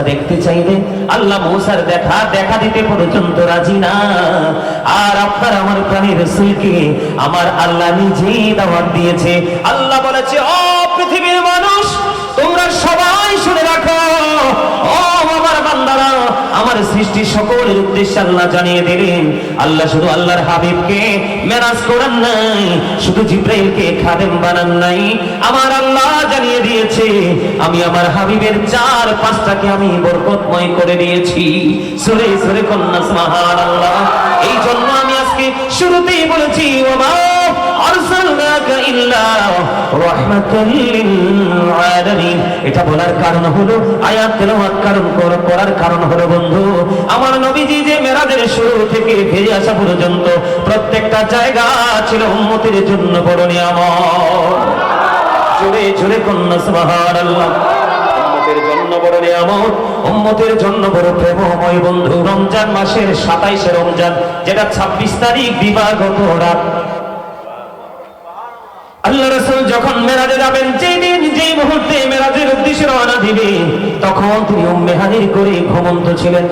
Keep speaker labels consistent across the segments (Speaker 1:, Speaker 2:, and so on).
Speaker 1: দেখতে চাইলে আল্লাহ মুসার দেখা দিতে পর্যন্ত রাজি না। আর আপনার আমার প্রাণের রাসূলকে আমার আল্লাহ নিজেই দাওয়াত দিয়েছে। আল্লাহ বলেছে, ও পৃথিবীর মানুষ, তোমরা সবাই শুনে রাখো, ও আমার বান্দারা, আমার সৃষ্টি সকলের উদ্দেশ্যে আল্লাহ জানিয়ে দিলেন, আল্লাহ শুধু আল্লাহর হাবিবকে মেরাজ করান নাই, শুধু জিবরাইলকে খাদেম বানান নাই, আমার আল্লাহ জানিয়ে দিয়েছে আমি আমার হাবিবের 4-5টাকে আমি বরকতময় করে দিয়েছি। সূরা সূরা কন্যা সুবহানাল্লাহ। এই জন্য আমি আজকে শুরুতেই বলেছি, ওমা আরসালনাকা ইল্লা রাহমাতাল লিল আলামিন। এটা বলার কারণ হলো, আয়াত তেলাওয়াত করার কারণ হলো, বন্ধু আমার নবীজি যে মেরাজের শুরু থেকে ফিরে আসা পর্যন্ত প্রত্যেকটা জায়গা ছিল উম্মতের জন্য বড় নিয়ামত। জোরে জোরে কন্যা সুবহানাল্লাহ। উম্মতের জন্য বড় নিয়ামত, উম্মতের জন্য বড় প্রেমময় বন্ধু। রমজান মাসের 27শে রমজান, যেটা 26 তারিখ দিবাগত রাত, আল্লাহ রাসূল যখন মেরাজে যাবেন, যেই দিন যেই মুহূর্তে মেরাজের উদ্দেশ্যে রওনা দিবেন, তখন তিনি উম্মে হানির ঘরে ঘুমন্ত ছিলেন।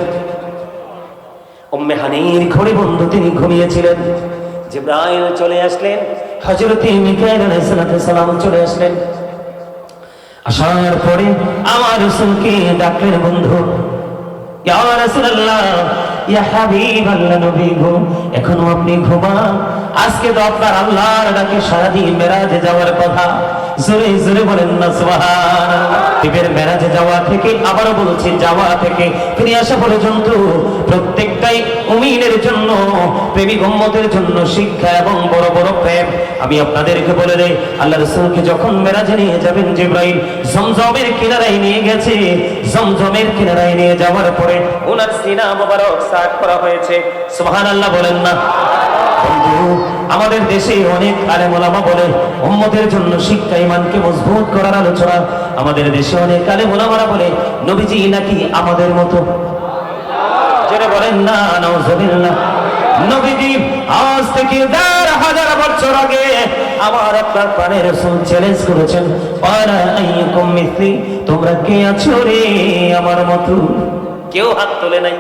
Speaker 1: উম্মে হানির ঘরে বন্ধু তিনি ঘুমিয়েছিলেন। জিবরাইল চলে আসলেন, হযরত মিকাঈল আলাইহিস সালাম চলে আসলেন। আসার পরে আমার রাসূলকে ডাকলেন, বন্ধু ইয়া রাসূলুল্লাহ, ইয়া হাবিবাল্লাহ, নবী গো, এখনো আপনি ঘুমান? আজকে তো আপনার আল্লাহর ডাকে সারাদিন মেরাজে যাওয়ার কথা। জোরে জোরে বলেন না সুবহানাল্লাহ। বিবের মেরাজে যাওয়া থেকে, আবারও বলছি, যাওয়া থেকে ফিরে আসা পর্যন্ত প্রত্যেকটাই মুমিনের জন্য, প্রেমিক উম্মতের জন্য শিক্ষা এবং বড় বড় প্রেম। আমি আপনাদেরকে বলে দেই, আল্লাহ রাসূলকে যখন মেরাজে নিয়ে যাবেন জিবরাইল, জমজমের কিনারায় নিয়ে গেছে। জমজমের কিনারায় নিয়ে যাওয়ার পরে ওনার সিনা মোবারক সাক করা হয়েছে। সুবহানাল্লাহ বলেন না। বন্ধু, আমাদের দেশে অনেক আলেম ওলামা বলে উম্মতের জন্য শিক্ষা, ঈমানকে মজবুত করার আলোচনা। আমাদের দেশে অনেক আলেম ওলামারা বলে নবীজি নাকি আমাদের মতো। যেটা বলেন না নাউজুবিল্লাহ। নবীজি আজ থেকে 1000 বছর আগে আমার আপনার প্রাণের রাসূল চ্যালেঞ্জ করেছেন, ওয়ালা আইয়াকুম মিসলি, তোমরা কে আছো রে আমার মতো? কেউ হাত তোলে নাই।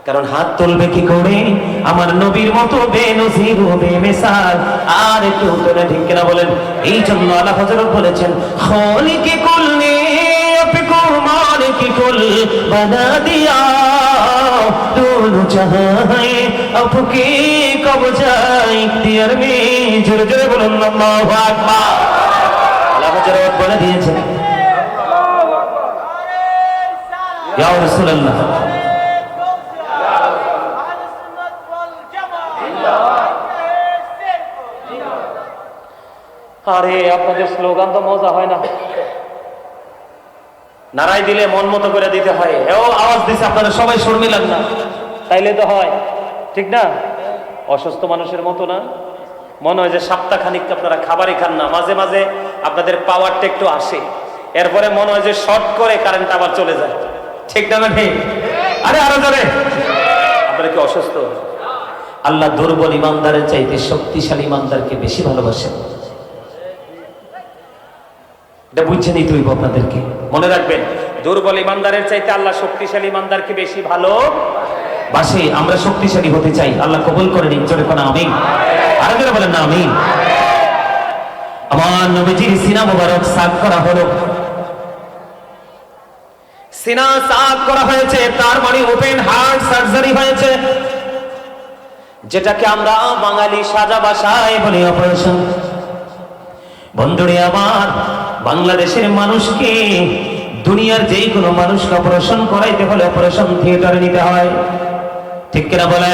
Speaker 1: কারণ হাত তুলবে কি করে? আমার নবীর মতো বেনজির বেমিসাল আর কেউ তোলে, ঠিক কিনা বলেন? এই জন্য আল্লাহ হযরত বলেছেন, খালিকি কুল্লি আপকো মালিকি কুল বানা দিয়া, দোনো জাহাঁ আপকে কবজায় ইখতিয়ার মে। জোরে জোরে বলুন আল্লাহু আকবার। আল্লাহ হযরত বলে দিয়েছেন, ইয়া রাসূলুল্লাহ, আরে আপনাদের স্লোগান তো মজা হয় না, নারাই দিলে মন মতো করে দিতে হয়। এও আওয়াজ দিছে, আপনারা সবাই সুর মিলান না, তাইলে তো হয়, ঠিক না? অসুস্থ মানুষের মতো না, মনে হয় যে সপ্তাহখানিক আপনারা খাবারই খান না, মাঝে মাঝে আপনাদের পাওয়ারটা একটু আসে, এরপরে মনে হয় যে শর্ট করে কারেন্ট আবার চলে যায়, ঠিক না? ঠিক। আরে আরো জোরে। আপনারা কি অসুস্থ? আল্লাহ দুর্বল ইমানদারের চাইতে শক্তিশালী ইমানদারকে বেশি ভালোবাসেন। এটা বুঝছে নিতে হইব আপনাদেরকে, মনে রাখবেন। দুর্বল ইমানদারের চাইতে আল্লাহ শক্তিশালী ইমানদারকে বেশি ভালোবাসে। আমরা শক্তিশালী হতে চাই, আল্লাহ কবুল করে নিন। জোরে কোন আমিন। আরো জোরে বলেন না আমিন। আমার নবীজির সিনা মোবারক সাক করা হলো। সিনা সাক করা হয়েছে, তার মানে ওপেন হার্ট সার্জারি হয়েছে, যেটাকে আমরা বাঙালি সাজা ভাষায় বলি অপারেশন। বন্ধুরে আমার, বাংলাদেশের মানুষকে, দুনিয়ার যেই কোনো মানুষকে অপারেশন করাইতে হলে অপারেশন থিয়েটারে নিতে হয়, ঠিক কিনা বলে?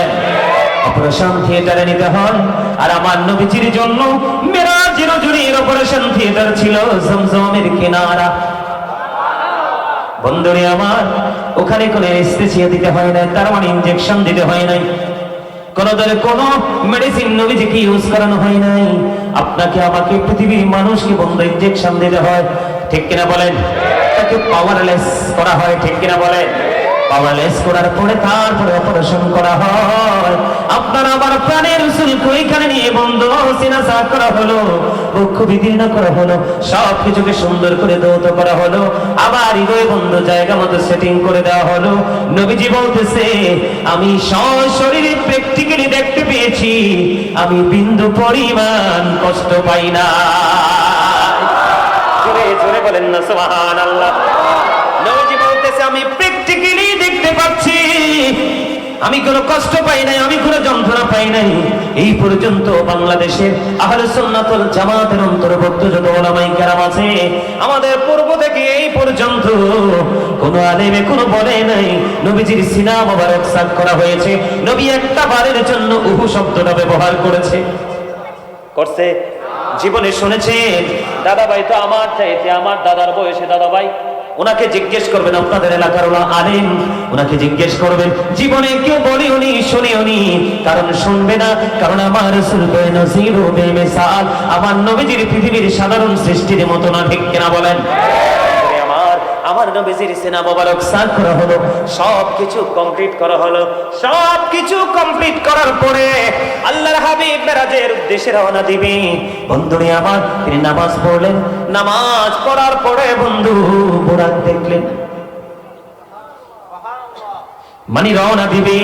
Speaker 1: অপারেশন থিয়েটারে নিতে হয়। আর আমার নবীজির জন্য মেরাজের জুড়ির অপারেশন থিয়েটার ছিল জমজমের কিনারা। বন্ধুরে আমার, ওখানে কোনো অ্যানেস্থেসিয়া দিতে হয় না, তার মানে ইনজেকশন দিতে হয় নাই, কোন ধরনের কোন মেডিসিন নবীজিকে ইউজ করানো হয় নাই। আপনাকে আমাকে পৃথিবীর মানুষকে বন্ধ ইনজেকশন দিতে হয়, ঠিক কিনা বলেন? তাকে পাওয়ারলেস করা হয়, ঠিক কিনা বলেন? পাওয়ারলেস করার পরে তারপরে অপারেশন করা হয়। আপনার আমার প্রাণের রাসূলকে ওইখানে নিয়ে বন্ধ সিনা সাফ করা হলো, বক্ষ বিদীর্ণ করা হলো, সব কিছুকে সুন্দর করে ধৌত করা হলো, আবার হৃদয় বন্ধ জায়গা মতো সেটিং করে দেওয়া হলো। নবীজি বলতেছে, আমি সশরীরে প্র্যাকটিক্যালি দেখতে পেয়েছি, আমি বিন্দু পরিমাণ কষ্ট পাই না। জোরে জোরে বলেন না সুবহানাল্লাহ। নবীজি বলতেছে, আমি প্র্যাকটিক্যালি দেখতে পাচ্ছি, আমি কোনো কষ্ট পাই নাই, আমি কোনো যন্ত্রণা পাই নাই। এই পর্যন্ত বাংলাদেশের আহলে সুন্নাত ওয়াল জামাতের অন্তর্ভুক্ত যত উলামায়ে কেরাম আছে, আমাদের পূর্ব থেকে এই পর্যন্ত কোনো আলেমে কোনো বলে নাই নবীজির সিনা মোবারক সাফ করা হয়েছে। নবী একটা বারের জন্য উহু শব্দটা ব্যবহার করেছে, করছে? জীবনে শুনেছেন? দাদা ভাই তো আমার চাইতে আমার দাদার বয়সে দাদা ভাই, ওনাকে জিজ্ঞেস করবেন, আপনাদের এলাকার আলেম, ওনাকে জিজ্ঞেস করবেন, জীবনে কেউ বলি উনি শুনি উনি, কারণ শুনবে না, কারণ আমার রাসূল বেনজির ও বেমিসাল, আমার নবীজির পৃথিবীর সাধারণ সৃষ্টির মতো না, ঠিক কিনা বলেন? আমার নবীজির সিনা মোবারক সাফ করা হলো, সবকিছু কমপ্লিট করা হলো। সবকিছু কমপ্লিট করার পরে আল্লাহর হাবিব মেরাজের উদ্দেশ্যে রওনা দিবে। বন্ধুরে আমার, তিনি নামাজ পড়লেন, নামাজ পড়ার পরে বন্ধু বুরাক দেখলেন, মানে রওনা দিবে।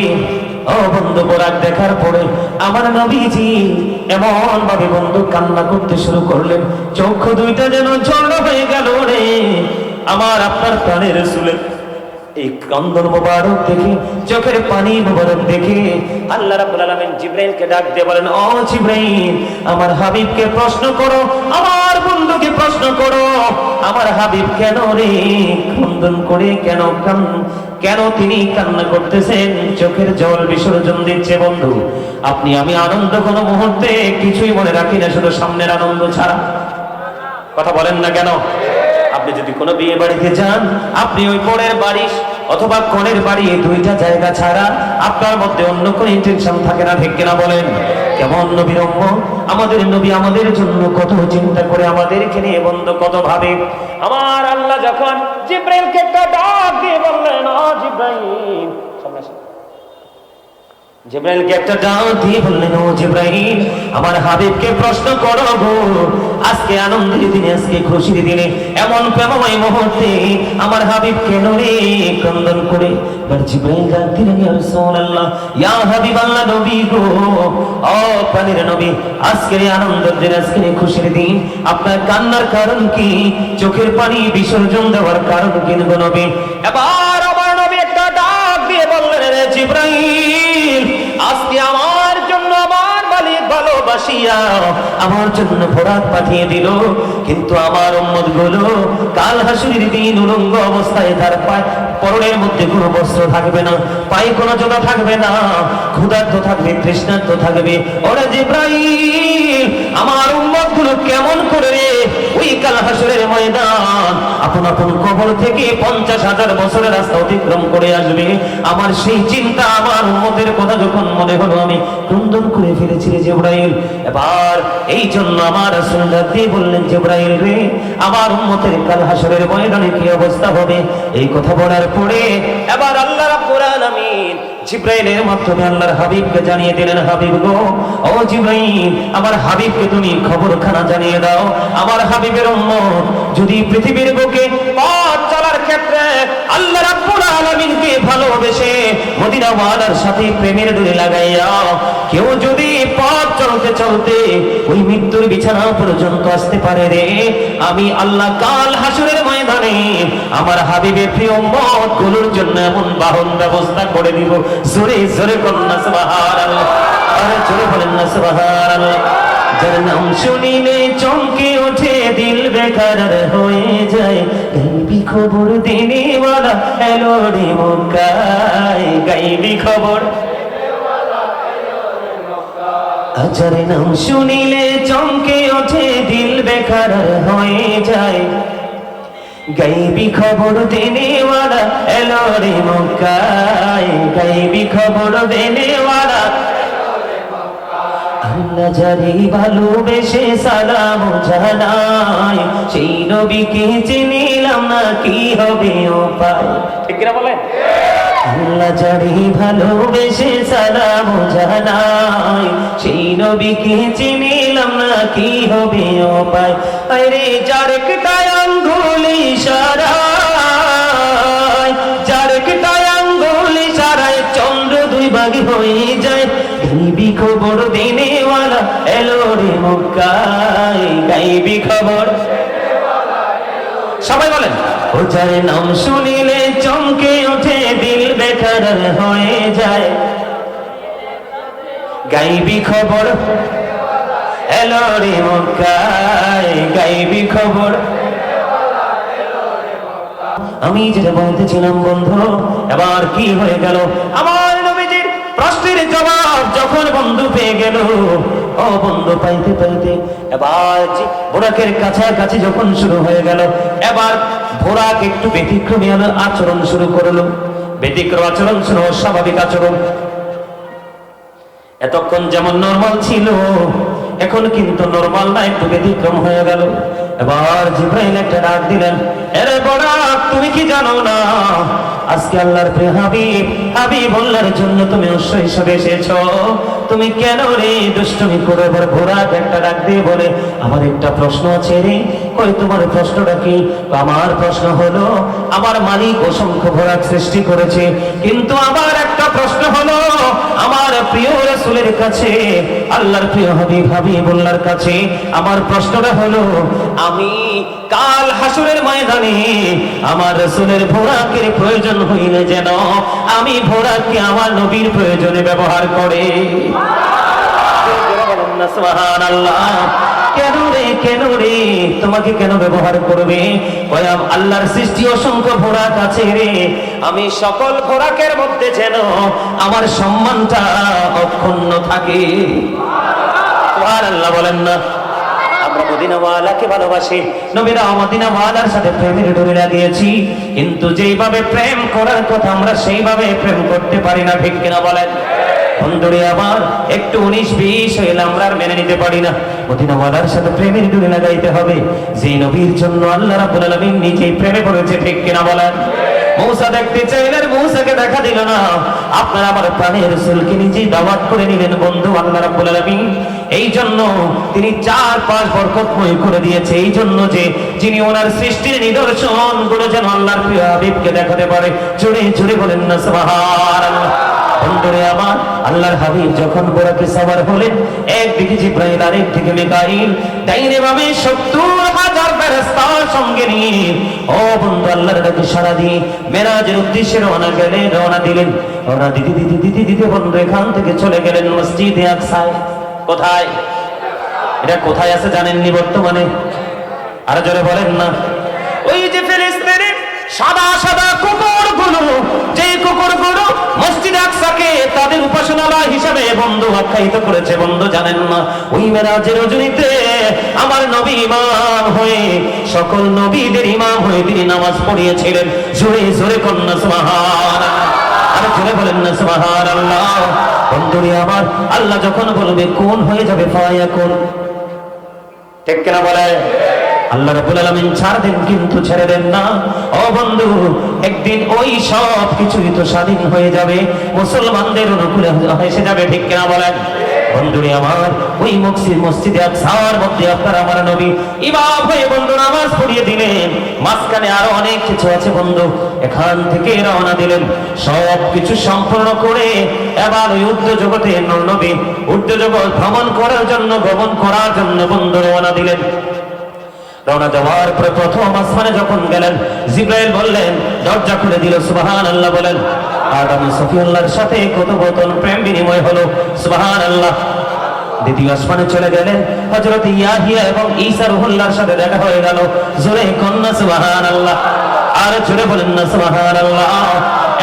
Speaker 1: ও বন্ধু, বুরাক দেখার পরে আমার নবীজি এমন ভাবে বন্ধু কান্না করতে শুরু করলেন, চোখ দুইটা যেন জল হয়ে গেল রে। আমার আপনার প্রাণের রাসূলের এই কান্দন মোবারক দেখে, চোখের পানি মোবারক দেখে আল্লাহ রাব্বুল আলামিন জিবরাইলকে ডাক দিয়ে বলেন, ও জিবরাইল, আমার হাবিবকে প্রশ্ন করো, আমার বন্ধুকে প্রশ্ন করো, আমার হাবিব কেন রে ক্রন্দন করে, কেন তিনি কান্না করতেছেন, চোখের জল বিসর্জন দিচ্ছে। বন্ধু, আপনি আমি আনন্দ কোনো মুহূর্তে কিছুই মনে রাখি না, শুধু সামনের আনন্দ ছাড়া। কথা বলেন না কেন? আপনি যদি কোনো বিয়ে বাড়িতে যান, আপনি ওই বরের বাড়ি অথবা কনের বাড়ি, এই দুইটা জায়গা ছাড়া আপনার মধ্যে অন্য কোনো ইন্টেনশন থাকে না, ঠিক কিনা বলেন? কেমন নবীর উম্মত, আমাদের নবী আমাদের জন্য কত চিন্তা করে, আমাদেরকে নিয়ে বন্ধু কত ভাবে। আমার আল্লাহ যখন জিবরাইলকে একটা ডাক দিয়ে বললেন, ও জিবরাইল, সামনে আসুন। জিবরাইলকে একটা ডাক দিয়ে বললেন, ও জিবরাইল, আমার হাবিবকে প্রশ্ন করো গো, আজকে আনন্দের দিনে, আজকে খুশির দিনে, এমন প্রেমময় মুহূর্তে আমার হাবিব কেন রে ক্রন্দন করে? এবার জিবরাইল ডাক দিলেন, ইয়া রাসূলুল্লাহ, ইয়া হাবিবাল্লাহ, নবী গো, ও প্রাণের নবী, আজকের এই আনন্দের দিন, আজকের এই খুশির দিন, আপনার কান্নার কারণ কি? চোখের পানি বিসর্জন দেওয়ার কারণ কি গো নবী? এবার আমার নবী একটা ডাক দিয়ে বললেন, রে জিবরাইল, আজকে আমার জন্য আমার মালিক ভালোবাসিয়া আমার জন্য ফোরাত পাঠিয়ে দিল, কিন্তু আমার উম্মত গুলো কাল হাসরের দিন উলঙ্গ অবস্থায়, তার পায় পরনের মধ্যে কোনো বস্ত্র থাকবে না, পায়ে কোনো জোড়া থাকবে না, ক্ষুধার্ত থাকবে, তৃষ্ণার্ত থাকবে। ওরে জিবরাইল, আমার উম্মত গুলো কেমন করে রে ওই কাল হাসরের ময়দান আপন আপন কবর থেকে 50,000 বছরের রাস্তা অতিক্রম করে আসবে? আমার সেই চিন্তা, আমার উম্মতের কথা যখন মনে হলো, আমি ক্রন্দন করে ফেলেছি রে জিবরাইল। এবার এই জন্য আমার রাসূল ডাক দিয়ে বললেন, জিবরাইল রে, আমার উম্মতের কাল হাসরের ময়দানে কি অবস্থা হবে? এই কথা বলার পরে এবার আল্লাহ রাব্বুল আলামিন জিবরাইলের মাধ্যমে আল্লাহর হাবিবকে জানিয়ে দিলেন, হাবিব গো, ও জিবরাইল, আমার হাবিবকে তুমি খবরখানা জানিয়ে দাও, আমার হাবিবের উম্মত যদি পৃথিবীর বুকে পথ চলার ক্ষেত্রে আল্লাহ রাব্বুল আলামিনকে ভালোবেসে মদিনা ওয়ালার সাথে প্রেমের ডোরি লাগাইয়া কেউ যদি পথ চলতে চলতে ওই মৃত্যুর বিছানা পর্যন্ত আসতে পারে রে, আমি আল্লাহ কাল হাসরের ময়দানে আমার হাবিবের প্রিয় উম্মত গুলোর জন্য এমন বাহন ব্যবস্থা করে দিব। জোরে জোরে কন্যা সুবহানাল্লাহ, আরে জোরে বলেন না সুবহানাল্লাহ। যার নাম শুনিলে চমকে ওঠে, দিল বেকরার হয়ে যায়, গাইবি খবর দিনেওয়ালা এলো রে মক্কায়, গাইবি খবর। যার নাম শুনিলে চমকে ওঠে, দিল বেকরার হয়ে যায়, গাইবি খবর দেনেওয়ালা এলো রে মক্কায়, গাইবি খবর দেনেওয়ালা। আল্লাহ যারে ভালোবেসে সালাম জানাই, সেই নবীকে চিনিলাম না, কি হবে উপায়? ঠিক কিনা বলেন? আল্লাহ যারে ভালোবেসে সালাম জানাই, সেই নবীকে চিনিলাম না কি হবে উপায়। আরে যার একটা আঙ্গুল ইশারায়, যার একটা আঙ্গুল ইশারায় চন্দ্র দুই ভাগ হয়ে যায়। গাইবি খবর দেনেওয়ালা এলো রে মক্কায়, গাইবি খবর। সবাই বলেন, ও যার নাম শুনিলে চমকে ওঠে দিল বেকার হয়ে যায়। গাইবি খবর এলো রে মক্কায়, গাইবি খবর। আমি যেটা বলতেছিলাম বন্ধু, এবার কি হয়ে গেল? আমার নবীজির প্রশ্নের জবাব যখন বন্ধু পেয়ে গেল, ও বন্ধু পাইতে পাইতে এবার বোরাকের কাছাকাছি যখন শুরু হয়ে গেল, এবার বোরাক একটু ব্যতিক্রমী আচরণ শুরু করলো। ব্যতিক্রম আচরণ ছিল স্বাভাবিক আচরণ। এতক্ষণ যেমন নরমাল ছিল, এখন কিন্তু নরমাল না, একটু ব্যতিক্রম হয়ে গেল। এবার জিব্রাইল একটা ডাক দিলেন, আরে বোরাক তুমি কি জানো না আজকে আল্লাহর প্রিয় হাবিব আল্লাহর জন্য তুমি অশ্ব হিসেবে এসেছো? তুমি কেন রে দুষ্টুমি করে? এবার বোরাক একটা ডাক দিয়ে বলে, আমার একটা প্রশ্ন আছে রে। কই তোমার প্রশ্নটা কি? আমার প্রশ্ন হলো, আমার মালিক অসংখ্য বোরাক সৃষ্টি করেছে, কিন্তু আমার একটা প্রশ্ন হলো, আমার প্রিয় রাসূলের কাছে, আল্লাহর প্রিয় হাবিব আল্লাহর কাছে আমার প্রশ্নটা হলো, আমি কাল হাসরের ময়দানে আমার রাসূলের বোরাকের প্রয়োজন হইলে যেন আমি বোরাককে আমার নবীর প্রয়োজনে ব্যবহার করে। সুবহানাল্লাহ। কেন রে, কেন রে, তোমাকে কেন ব্যবহার করবে? কয়াম আল্লাহর সৃষ্টি অসংখ্য বোরাক আছে রে, আমি সকল বোরাকের মধ্যে যেন আমার সম্মানটা অক্ষুণ্ণ থাকে। সুবহানাল্লাহ বলেন না? আমরা মদিনাওয়ালাকে ভালোবাসি, নবীরা মদিনাওয়ালার সাথে প্রেমের ডোরে লাগিয়েছি, কিন্তু যেইভাবে প্রেম করার কথা আমরা সেইভাবে প্রেম করতে পারি না, ঠিক কিনা বলেন? বন্ধুরে আবার একটু 19-20 হইলে আমরা আর মেনে নিতে পারি না। মদিনাওয়ালার সাথে প্রেমের ডোরে লাগাইতে হবে, যে নবীর জন্য আল্লাহ রাব্বুল আলামিন নিজেই প্রেমে পড়েছে, ঠিক কিনা বলেন? মূসা দেখতে চাইলেন, মূসাকে দেখা দিল না। আপনারা আমার প্রাণের রাসূলকে নিজেই দাওয়াত করে নিলেন বন্ধু আল্লাহ রাব্বুল আলামিন। এই জন্য তিনি 4-5 বরকতময় করে দিয়েছে, এই জন্য যে যিনি ওনার সৃষ্টির নিদর্শন গুলো যেন আল্লাহর প্রিয় হাবিবকে দেখাতে পারে। জোরে জোরে বলেন না সুবহানাল্লাহ। বন্ধুরে আমার, আল্লাহর হাবিব যখন বোরাকে সওয়ার হলেন, একদিকে জিব্রাইল আর একদিকে মিকাইল, ডাইনে বামে 70,000 ফেরেশতা সঙ্গে নিয়ে ও বন্ধু আল্লাহর ডাকে সাড়া দিয়ে মেরাজের উদ্দেশ্যে রওনা দিলেন। রওনা দিতে বন্ধু এখান থেকে চলে গেলেন মসজিদে আকসায়। কোথায়? এটা কোথায় আছে জানেননি বর্তমানে? আর জোরে বলেন না? ওই যে ফিলিস্তিনের সাদা সাদা কুকুরগুলো, যে কুকুরগুলো মসজিদ আকসাকে তাদের উপাসনালয় হিসেবে বন্ধু আখ্যায়িত করেছে, বন্ধু জানেন না? ওই মেরাজের রজনীতে আমার নবী ইমাম হয়ে, সকল নবীদের ইমাম হয়ে তিনি নামাজ পড়িয়েছিলেন। জোরে জোরে কন্যা সুবহানাল্লাহ, আর জোরে বলেন না সুবহানাল্লাহ। বন্ধুরে আমার, আল্লাহ যখন বলবে কোন হয়ে যাবে ফায়াকুন, ঠিক কিনা বলে? আল্লাহ রাব্বুল আলামিন ছাড় দেন, কিন্তু ছেড়ে দেন না। ও বন্ধু, একদিন ওই সব কিছুই তো স্বাধীন হয়ে যাবে, মুসলমানদের অনুকূলে এসে যাবে, ঠিক কিনা বলেন? বন্ধুরে আমার, ওই মসজিদে আকসার মধ্যে আপনার আমার নবী ইমাম হয়ে বন্ধু নামাজ পড়িয়ে দিলেন। মাঝখানে আরো অনেক কিছু আছে বন্ধু, এখান থেকে রওনা দিলেন। সব কিছু সম্পূর্ণ করে এবার ওই ঊর্ধ্ব জগতে নবী ঊর্ধ্ব জগৎ ভ্রমণ করার জন্য বন্ধু রওনা দিলেন। রওনা দেওয়ার পরে প্রথম আসমানে যখন গেলেন, জিব্রাইল বললেন, দরজা খুলে দিল। সুবহানাল্লাহ বলেন। আদম সফিউল্লাহর সাথে কথোপকথন প্রেম বিনিময় হলো। সুবহানাল্লাহ। দ্বিতীয় আসমানে চলে গেলেন, হযরত ইয়াহিয়া এবং ঈসা রূহুল্লাহর সাথে দেখা হয়ে গেল। জোরে কন্যা সুবহানাল্লাহ, আর জোরে বলেন না সুবহানাল্লাহ।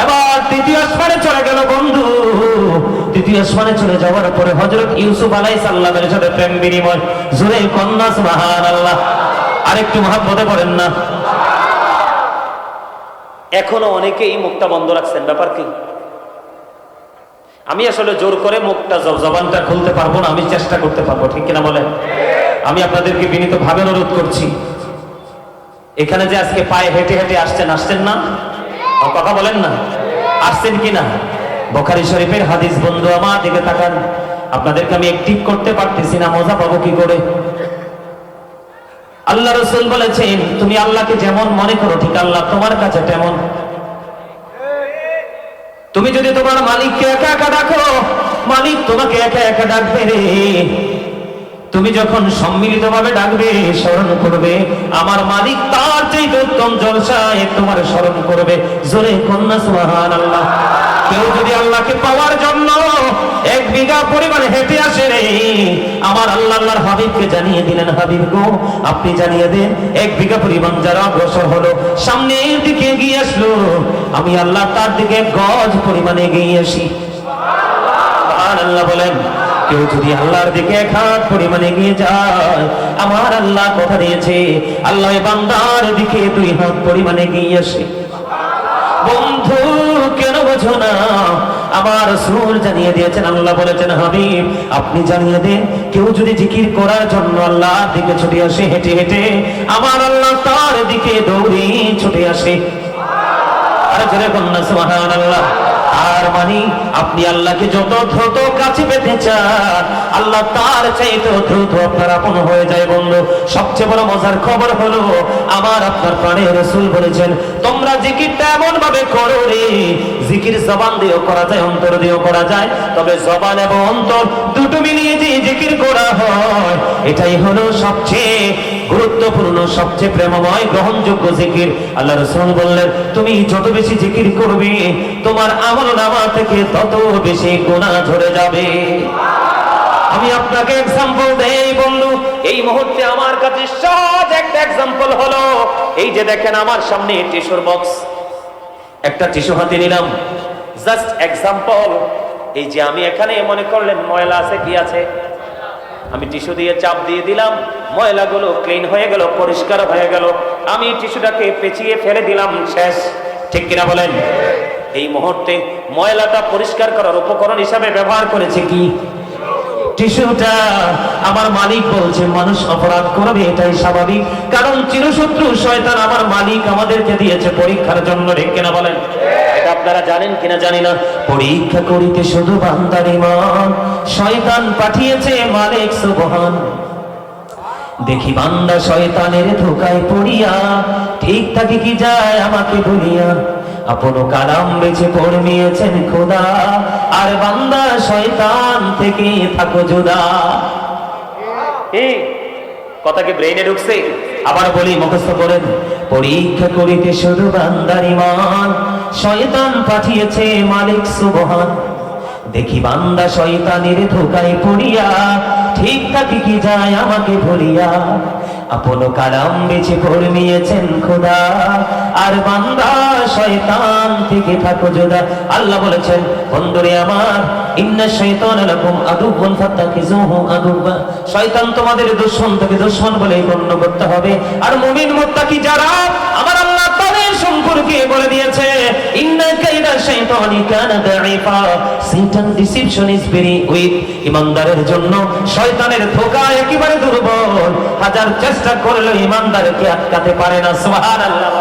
Speaker 1: এবার তৃতীয় আসমানে চলে গেল বন্ধু। তৃতীয় আসমানে চলে যাওয়ার পরে হযরত ইউসুফ আলাইহিস সালামের সাথে প্রেম বিনিময়। জোরে কন্যা সুবহানাল্লাহ, আরেকটু মহব্বতে পড়েন না। এখনো অনেকেই মুখটা বন্ধ রাখছেন, ব্যাপার কি? আমি আসলে জোর করে মুখটা জবানটা খুলতে পারবো না, আমি চেষ্টা করতে পারবো, ঠিক কিনা বলেন? আমি আপনাদেরকে বিনীত ভাবে অনুরোধ করছি, এখানে যে আজকে পায়ে হেঁটে হেঁটে আসছেন না? কথা বলেন না? আসছেন কিনা? বুখারী শরীফের হাদিস। বন্ধু আমার দিকে তাকান, আপনাদেরকে আমি অ্যাক্টিভ করতে পারতেছি না, মজা পাবো কি করে? আল্লাহ রাসূল বলেছেন, তুমি আল্লাহকে যেমন মনে করো ঠিক আল্লাহ তোমার কাছে তেমন। তুমি যদি তোমার মালিককে একা একা ডাকো, মালিক তোমাকে একা একা ডাকবে রে। তুমি যখন সম্মিলিতভাবে ডাকবে, স্মরণ করবে আমার মালিক, তার চাইতে উত্তম জলসায় তোমার স্মরণ করবে। জোরে কন্যা সুবহানাল্লাহ। কেউ যদি আল্লাহকে পাওয়ার জন্য 1 বিঘা পরিমাণ হেঁটে আসে রে, আমার আল্লাহ আল্লাহর হাবিবকে জানিয়ে দিলেন, হাবিব গো আপনি জানিয়ে দেন 1 বিঘা পরিমাণ যারা অগ্রসর হলো, সামনের দিকে এগিয়ে আসলো, আমি আল্লাহ তার দিকে 1 গজ পরিমাণে এগিয়ে আসি। সুবহানাল্লাহ বলেন। কেউ যদি আল্লাহর দিকে 1 হাত পরিমাণে এগিয়ে যায়, আমার আল্লাহ কথা দিয়েছে আল্লাহ বান্দার দিকে 2 হাত পরিমাণে এগিয়ে আসে। বন্ধু কেন বোঝো না? আমার রাসূল জানিয়ে দিয়েছেন, আল্লাহ বলেছেন হাবিব আপনি জানিয়ে দেন, কেউ যদি জিকির করার জন্য আল্লাহর দিকে ছুটে আসে হেঁটে হেঁটে, আমার আল্লাহ তার দিকে দৌড়ে ছুটে আসে। আর জোরে কন্যা সুবহানাল্লাহ। আর মানে আপনি আল্লাহকে যত দ্রুত কাছে পেতে চান, আল্লাহ তার চাইতে দ্রুত আপনার আপন হয়ে যায়। বন্ধু সবচেয়ে বড় মজার খবর হলো, আমার আপনার প্রাণের রাসূল বলেছেন তোমরা জিকিরটা এমন ভাবে করো রে, জিকির জবান দিয়েও করা যায়, অন্তর দিয়েও করা যায়, তবে জবান এবং অন্তর দুটো মিলিয়ে যে জিকির করা হয়, এটাই হলো সবচেয়ে গুরুত্বপূর্ণ, সবচেয়ে প্রেমময় গ্রহণযোগ্য জিকির। আল্লাহ রাসূল বললেন তুমি যত বেশি জিকির করবে, তোমার আমলনামা থেকে তত বেশি গুনাহ ঝরে যাবে। আমি আপনাকে एग्जांपल দেই বন্ধু, এই মুহূর্তে আমার কাছে সহজ একটা एग्जांपल হলো, এই যে দেখেন আমার সামনে টিস্যুর বক্স, একটা টিস্যু হাতে নিলাম, জাস্ট एग्जांपल। এই যে আমি এখানে মনে করলেন ময়লা আছে, কি আছে, আমি টিস্যু দিয়ে চাপ দিয়ে দিলাম, ময়লাগুলো ক্লিন হয়ে গেল, পরিষ্কার হয়ে গেল, আমি টিস্যুটাকে পেঁচিয়ে ফেলে দিলাম, শেষ। ঠিক কিনা বলেন? এই মুহূর্তে ময়লাটা পরিষ্কার করার উপকরণ হিসাবে ব্যবহার করেছে কি? টিস্যুটা। আমার মালিক বলছে মানুষ অপরাধ করবে, এটাই স্বাভাবিক, কারণ চিরশত্রু শয়তান আমার মালিক আমাদেরকে দিয়েছে পরীক্ষার জন্য। ঠিক কিনা বলেন? এটা আপনারা জানেন কিনা জানি না। পরীক্ষা করিতে শুধু বান্দার ঈমান, শয়তান পাঠিয়েছে মালিক সুবহান। দেখি বান্দা শয়তানের ধোকায় পড়িয়া, ঠিক থাকে কি যায় আমাকে ভুলিয়া, আপন কালাম বেছে পড়মিয়েছেন খোদা, আর বান্দা শয়তান থেকে থাকো জুদা। এই কথা কি ব্রেইনে ঢুকছে? আবার বলি, মুখস্থ করেন। পরীক্ষা করিতে শুধু বান্দার ঈমান, শয়তান পাঠিয়েছে মালিক সুবহান। দেখি বান্দা শয়তানের ধোকায় পড়িয়া, ঠিক থাকে কি যায় আমাকে ভুলিয়া, আপন কালাম বেছে পড়মিয়েছেন খোদা, আর বান্দা শয়তান থেকে থাকো জুদা। আল্লাহ বলেছেন বন্ধুরে আমার, ইন্না শাইতানা লাকুম আদুউন ফাত্তাখিযুহু আদুওয়া, শয়তান তোমাদের দুশমন, থেকে দুশমন বলে গণ্য করতে হবে। আর মুমিন মুত্তাকি যারা, আমার আল্লাহ তাদের সম্পর্কে বলে দিয়েছে ইন্না কাইদা শাইতানি কানা দাঈফা, শয়তান ডিসিপশন ইজ ভেরি উইক। ঈমানদারের জন্য শয়তানের ধোঁকা একেবারে দুর্বল, হাজার চেষ্টা করলেও ঈমানদারকে আটকাতে পারে না। সুবহানাল্লাহ।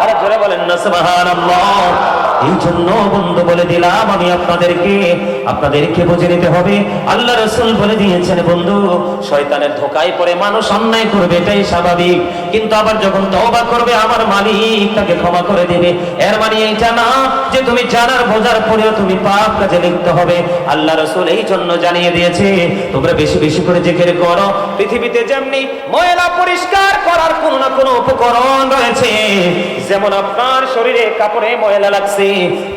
Speaker 1: আরে জোরে বলেন না সুবহানাল্লাহ। এই জন্য বন্ধু বলে দিলাম আমি আপনাদেরকে বুঝে নিতে হবে, আল্লাহ রাসূল বলে দিয়েছেন বন্ধু শয়তানের ধোঁকায় পড়ে মানুষ অন্যায় করবে, এটাই স্বাভাবিক, কিন্তু আবার যখন তওবা করবে আমার মালিক তাকে ক্ষমা করে দেবে। এর মানে এইটা না যে তুমি জানার বোঝার পরেও তুমি পাপ কাজে লিপ্ত হবে। আল্লাহ রাসূল এই জন্য জানিয়ে দিয়েছে তোমরা বেশি বেশি করে জিকির করো। পৃথিবীতে যেমনি ময়লা পরিষ্কার করার কোনো না কোনো উপকরণ রয়েছে, যেমন আপনার শরীরে কাপড়ে ময়লা লাগছে,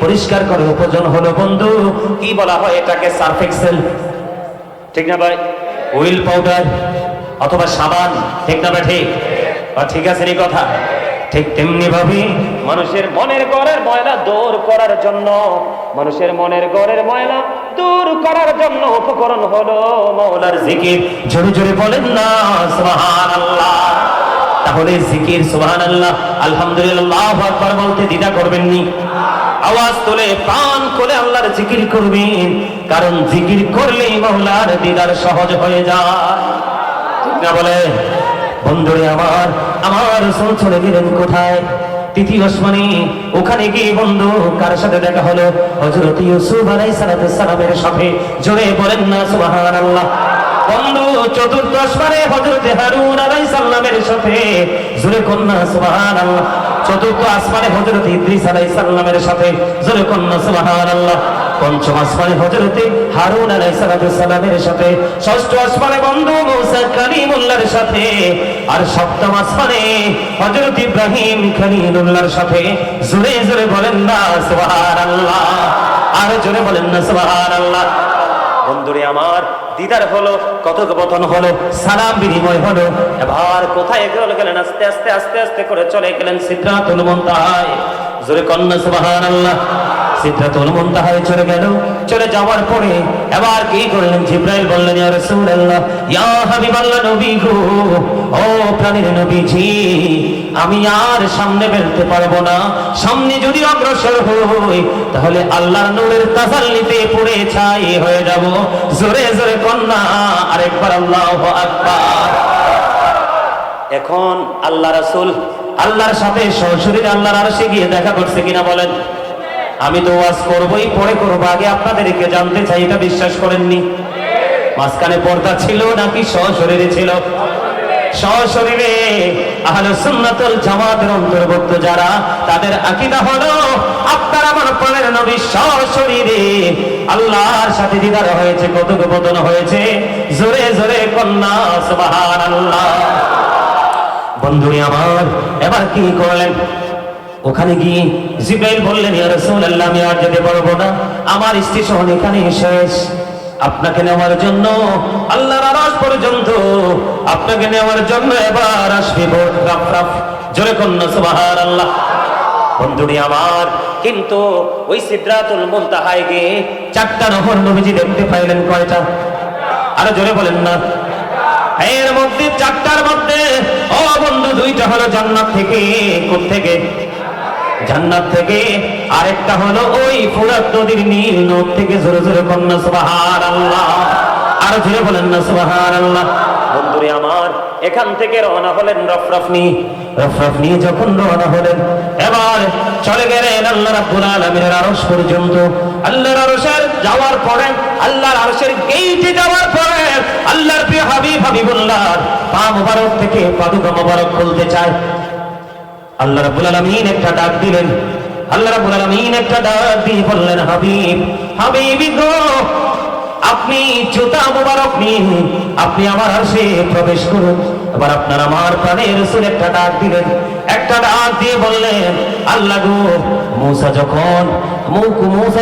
Speaker 1: পরিষ্কার করার উপকরণ হলো বন্ধু কি বলা হয় এটাকে? সার্ফ এক্সেল, ঠিক না ভাই? হুইল পাউডার অথবা সাবান, ঠিক না ভাই? ঠিক আছে এই কথা। ঠিক তেমনি ভাবে মানুষের মনের ঘরের ময়লা দূর করার জন্য, মানুষের মনের ঘরের ময়লা দূর করার জন্য উপকরণ হলো মাওলার জিকির। জোরে জোরে বলেন না সুবহানাল্লাহ। তাহলে জিকির সুবহানাল্লাহ আলহামদুলিল্লাহ আল্লাহু আকবার বলতে দ্বিধা করবেন নি, আওয়াজ তুলে প্রাণ খুলে আল্লাহর জিকির করবেন, কারণ জিকির করলেই মাওলার দিদার সহজ হয়ে যায়। ঠিক না বলে? বন্ধুরে আমার রাসূল চলে গেলেন কোথায়? তৃতীয় আসমানে ওখানে গিয়ে বন্ধু কার সাথে দেখা হলো? হযরত ইউসুফ আলাইহিস সালামের সাথে। জোরে বলেন না সুবহানাল্লাহ। বন্ধু চতুর্থ আসমানে হযরত হারুন আলাইহিস সালামের সাথে। জোরে কন্যা সুবহানাল্লাহ। চতুর্থ আসমানে হযরত ইদ্রিস আলাইহিস সালামের সাথে। জোরে কন্যা সুবহানাল্লাহ। পঞ্চম আসমানে হযরত হারুন আলাইহিস সালামের সাথে। ষষ্ঠ আসমানে বন্ধু মুসা কালিমুল্লাহর সাথে। আর সপ্তম আসমানে হযরত ইব্রাহিম খলিলুল্লাহর সাথে। জোরে জোরে বলেন না সুবহানাল্লাহ। আর জোরে বলেন না সুবহানাল্লাহ। বন্ধুরে আমার, দিদার হলো, কথোপকথন হলো, সালাম বিনিময় হলো। এবার কোথায় গেলেন? আস্তে আস্তে আস্তে আস্তে করে চলে গেলেন সিদরাতুল মুনতাহায়। জোরে কন্যা সুবহানাল্লাহ। সিদরাতুল মুনতাহায় চলে গেল। চলে যাওয়ার পরে এবার কি করলেন? জিবরাইল বললেন, ইয়া রাসূলুল্লাহ, ইয়া হাবিবাল্লাহ, নবী গো, ও প্রাণের নবীজি, আমি আর সামনে বেরোতে পারবো না। সামনে যদি অগ্রসর হই তাহলে আল্লাহর নূরের তাসাল্লিতে পড়ে ছাই হয়ে যাব। জোরে জোরে কন্যা আরেকবার আল্লাহু আকবার। এখন আল্লাহ রাসূল আল্লাহর সাথে সরাসরি আল্লাহর আরশে গিয়ে দেখা করছে কিনা বলেন? আমি তো ওয়াজ করবই, পরে করবো, আগে আপনাদেরকে জানতে চাই, এটা বিশ্বাস করেননি? মাঝখানে পর্দা ছিল নাকি সশরীরে ছিল? সশরীরে। আহলুস সুন্নাতুল জামাতের অন্তর্ভুক্ত যারা, তাদের আকীদা হলো আপনার আমার প্রাণের নবী সশরীরে আল্লাহর সাথে দিদার হয়েছে, কথোপকথন হয়েছে। জোরে জোরে কন্যা সুবহানাল্লাহ। বন্ধুরে আমার, এবার কি করলেন? ওখানে গিয়ে জিবরাইল বললেন, ইয়া রাসূলুল্লাহ, আমি আর যেতে পারবো না, আমার স্টেশন এখানে শেষ। আপনাকে নেওয়ার জন্য আল্লাহর আরশ পর্যন্ত, আপনাকে নেওয়ার জন্য এবার আসবে রাফরাফ। জোরে কন্যা সুবহানাল্লাহ। বন্ধুরে আমার, কিন্তু ওই সিদরাতুল মুনতাহায় গিয়ে চারটা নহর নবীজি দেখতে পাইলেন। কয়টা? আরো জোরে বলেন না। এর মধ্যে চারটার মধ্যে ও বন্ধু দুইটা হলো জান্নাত থেকে। কোত্থেকে? জান্নাত থেকে। আরেকটা হলো ওই ফুরাত নদীর নীল নদ থেকে। জোরে জোরে কন্যা সুবহানাল্লাহ। আর জোরে বলেন না সুবহানাল্লাহ। বন্ধুরে আমার, এখান থেকে রওনা হলেন রফরফ নিয়ে যখন রওনা হলেন, এবার চলে গেলেন আল্লাহ রাব্বুল আলামিনের আরশ পর্যন্ত। আল্লাহর আরশের যাওয়ার পরে, আল্লাহর আরশের গেইটে যাওয়ার পরে আল্লাহর প্রিয় হাবিবুল্লাহ পা মুবারক থেকে পাদুকা মুবারক খুলতে চায়। আল্লাহ রাব্বুল আলামিন একটা ডাক দিলেন। আল্লাহ রাব্বুল আলামিন একটা ডাক দিয়ে বললেন, হাবিবি গো, আপনি জুতা মুবারক নিয়ে আপনি আমার আরশে প্রবেশ করুন। এবার আপনার আমার প্রাণের রাসূল একটা ডাক দিলেন। একটা ডাক দিয়ে বললেন, আল্লাহ গো, মূসা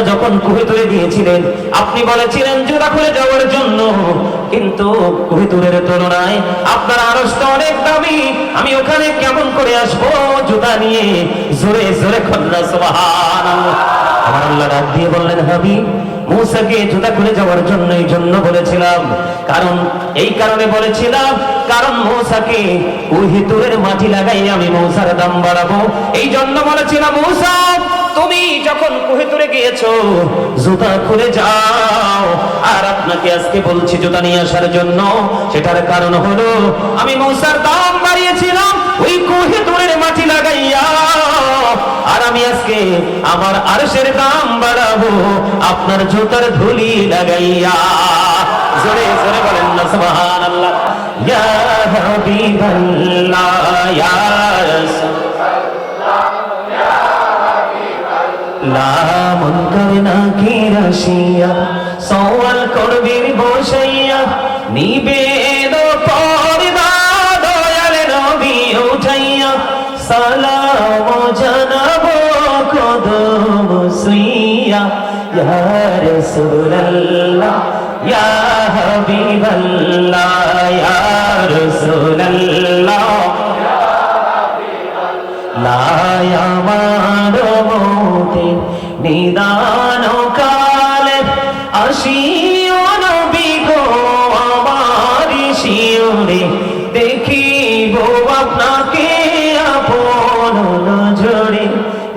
Speaker 1: যখন কুহে তুলে দিয়েছিলেন, আপনি বলেছিলেন জুতা খুলে যাওয়ার জন্য, কিন্তু কুহে তুলের তুলনায় আপনার আরশ তো অনেক দামি, আমি ওখানে কেমন করে আসবো জুতা নিয়ে? জোরে জোরে কন্যা সুবহানাল্লাহ। আমার আল্লাহ ডাক দিয়ে বললেন, হাবিব, মূসাকে জুতা খুলে যাওয়ার জন্য এই জন্য বলেছিলাম, এই কারণে বলেছিলাম, কারণ মূসাকে কুহে তুলের মাটি লাগাই আমি মূসার দাম বাড়াবো। এই জন্য বলেছিলাম, মূসা, তুমি যখন কুহে তুলে গিয়েছো জুতা খুলে যাও। আর আপনাকে আজকে বলছি জুতা নিয়ে আসার জন্য, সেটার কারণ হলো আমি মূসার দাম বাড়িয়েছিলাম ওই কুহে তুলের মাটি লাগাইয়া, আর আমি আজকে আমার আরশের দাম বাড়াবো আপনার জুতার ধুলি লাগাইয়া। জোরে জোরে বলেন না সুবহানাল্লাহ। ইয়া হাবিবাল্লাহ, ইয়া রাসূলুল্লাহ, ইয়া হাবিবাল্লাহ, মন করে না কি রাশিয়া, সওয়াল করবি বসাইয়া, নিবেদ পর্দা দয়াল নবী উঠাইয়া, সালাম জানাবো কদম সুইয়া। ইয়া রাসূলুল্লাহ, ইয়া হাবিবাল্লাহ, ইয়া রাসূলুল্লাহ, ইয়া হাবিবাল্লাহ, আমার মতে নিদান কালে আসিও নবী গো, আমার শিওরে দেখিব আপনাকে আপন নজরে।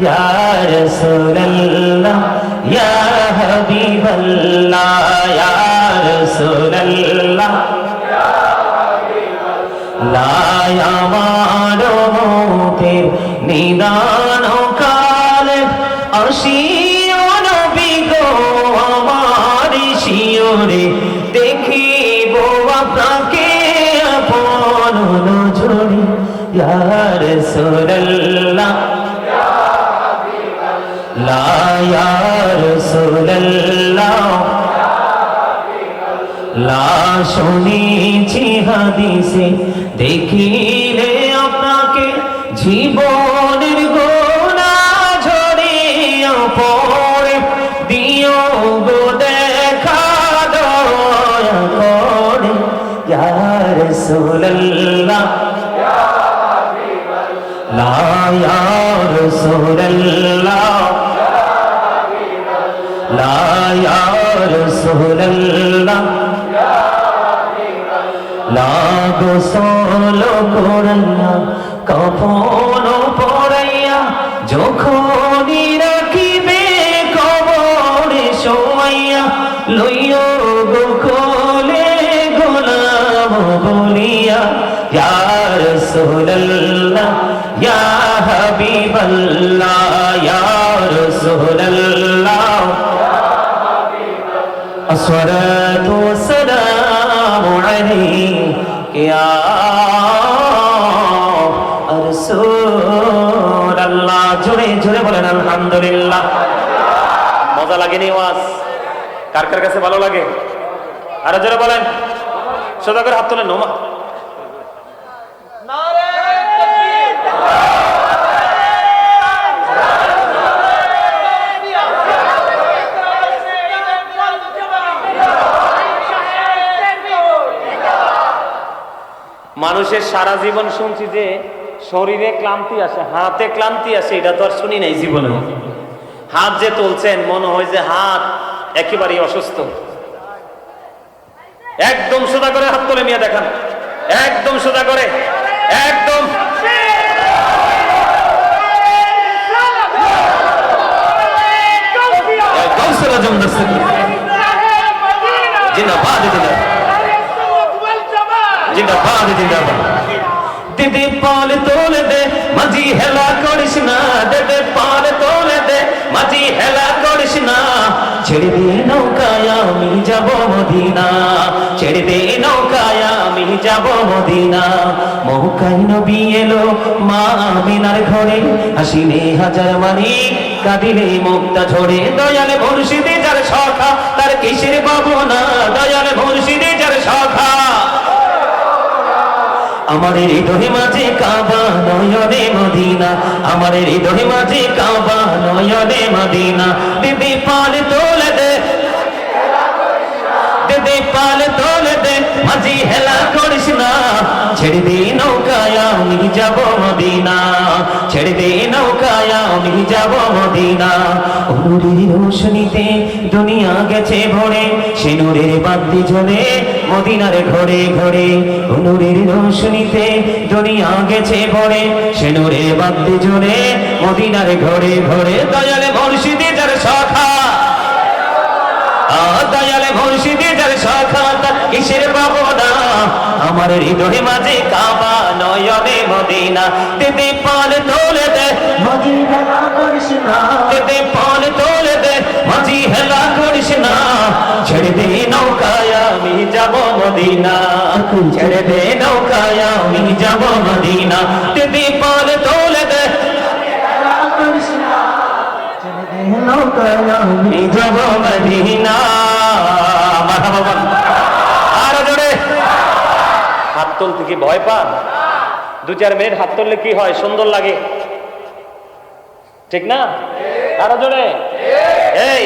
Speaker 1: ইয়া রাসূলুল্লাহ, ইয়া হাবিবাল্লাহ, ইয়া রাসূলুল্লাহ, ইয়া হাবিবাল্লাহ, আমার মতে নিদান খুশি ও নবী গো আমার শিওরে দেখিব আপনাকে আপন নজরে ইয়া রাসূলুল্লাহ লা ইয়া রাসূলুল্লাহ লা শুনেছি হাদিসে দেখিলে আপনাকে জীবনের গোনা ঝরিয়া পড়ে দিও গো দেখা দয়া করে ইয়া রাসূলুল্লাহ লা ইয়া রাসূলুল্লাহ লা ইয়া রাসূলুল্লাহ লা গোসল করাইয়া কাফন পরাইয়া যখনই রাখিবে কবরে শোয়াইয়া লইও গো কোলে গোলাম বলিয়া ইয়া রাসূলুল্লাহ ইয়া হাবিবাল্লাহ ইয়া রাসূলুল্লাহ আসসালাতু ওয়াসসালামু আলাইকা ইয়া রাসূলুল্লাহ জোরে জোরে বলেন আলহামদুলিল্লাহ। মজা লাগেনি ওয়াজ? কার কার কাছে ভালো লাগে? আরো জোরে বলেন, সোজা করে হাত তোলেন। নোমা মানুষের সারা জীবন শুনছি যে শরীরে ক্লান্তি আসে, হাতে ক্লান্তি আসে, এটা তো আর শুনি নাই জীবনে। হাত যে তুলছেন মনে হয় যে হাত একেবারেই অসুস্থ। একদম সোজা করে হাত তুলে নিয়ে দেখান, একদম সোজা করে, একদম দিদি পাল তোলে দে মাঝি হেলা করিস না, দিদি পাল তোলে দে মাঝি হেলা করিস না, ছেড়ে দে নৌকায় আমি যাব মদিনা, ছেড়ে দে নৌকায় আমি যাব মদিনা। মক্কায় নবী এলো মা আমিনার ঘরে, হাসিলে হাজার মানিক কাঁদিলে মুক্তা ঝরে, দয়াল মুর্শিদে যার সখা তার কিসের ভাবনা, দয়াল মুর্শিদে যার সখা। আমার হৃদয় মাঝে কাবা নয়নে মদিনা, আমার হৃদয় মাঝে কাবা নয়নে মদিনা। দিদি পাল তোলে দে, দিদি পাল তোলে দে মাঝি হেলা করিস না, ছেড়ে দে নৌকায় আমি যাব মদিনা, ছেড়ে দে নৌকায় আমি যাব মদিনা। নূরের রোশনীতে দুনিয়া গেছে ভরে, সে নূরের বাতি জ্বলে মদিনার ঘরে ঘরে। নূরের রোশনীতে দুনিয়া গেছে ভরে, সে নূরের বাতি জ্বলে মদিনার ঘরে ঘরে। দয়ালে মুর্শিদে যার সখা, দয়ালে মুর্শিদে যার সখা তার কিসের ভাবনা, আমার হৃদয় মাঝে কাবা নয়নে মদিনা। দিদি পাল তোলে দে মাঝি হেলা করিস না, দিদি পাল তোলে দে মাঝি হেলা করিস না, ছেড়ে দে নৌকায় আমি যাব মদিনা, ছেড়ে দে নৌকায় আমি যাব মদিনা। দিদি পাল তোলে দে হেলা করিস না, ছেড়ে দে নৌকায় আমি যাব মদিনা। মারহাবা। আরো জোরে হাত তুলতে কি ভয় পান? 2-4 মিনিট হাত তুললে কি হয়? সুন্দর লাগে, ঠিক না? আরো জোরে। এই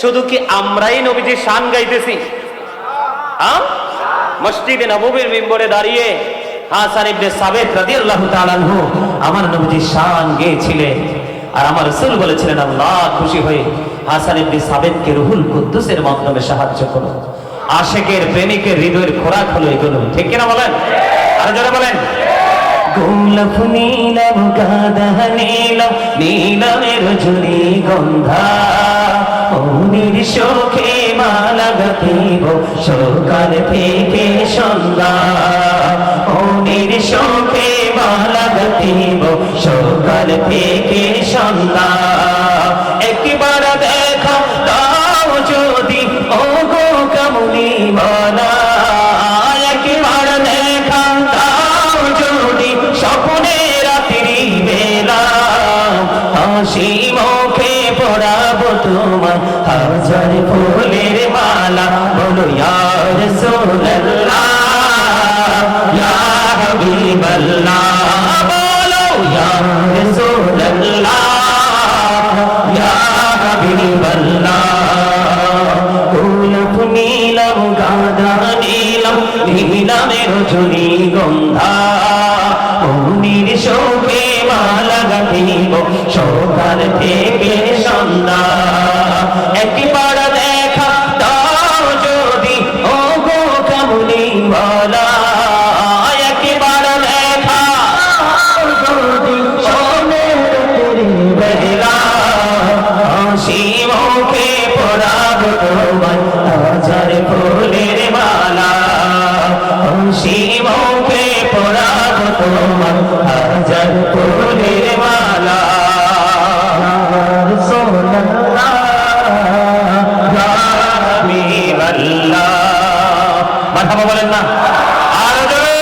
Speaker 1: শুধু কি আমরাই নবীজির শান গাইতেছি? মসজিদে নববীর মিম্বরে দাঁড়িয়ে হাসান ইবনে সাবিত রাদিয়াল্লাহু তাআলা আনহু আমার নবীজির শান গেয়েছিলেন, আর আমার রাসূল বলেছিলেন আল্লাহ খুশি হয়ে হাসান ইবনে সাবিতকে রুহুল কুদ্দুসের মাধ্যমে সাহায্য করো। আশিকের প্রেমিকের হৃদয়ের খোরাক হলো এগুলো, ঠিক কিনা বলেন? আরো জোরে বলেন। গোলাপ নীলম গাধা নীলম নীলমের ঝুলি গন্ধা, মনির শোকে মালা গাঁথিব সকাল থেকে সন্ধ্যা, মনির শোকে মালা গাঁথিব সকাল থেকে সন্ধ্যা। এক তোমায় হাজার ফুলের মালা বলো ইয়া রাসূলুল্লাহ ইয়া হাবিবাল্লাহ বলো ইয়া রাসূলুল্লাহ ইয়া হাবিবাল্লাহ গোলাপ নীলম গাঁদা নীলম নীলমে রজনীগন্ধা মনির শোকে মালা গাঁথিব সকাল থেকে সন্ধ্যা একবার দেখা দাও যদি ও গো কামলি ওয়ালা একবার দেখা যদি সোনের বেলা হাসি মুখে পরাব তোমায় হাজার ফুলের মালা হাসি মুখে পরাব তোমায় হাজার ফুলের মালা রাসূলুল্লাহ ইয়া হাবিবাল্লাহ মারহাবা বলেন না আরো জোরে।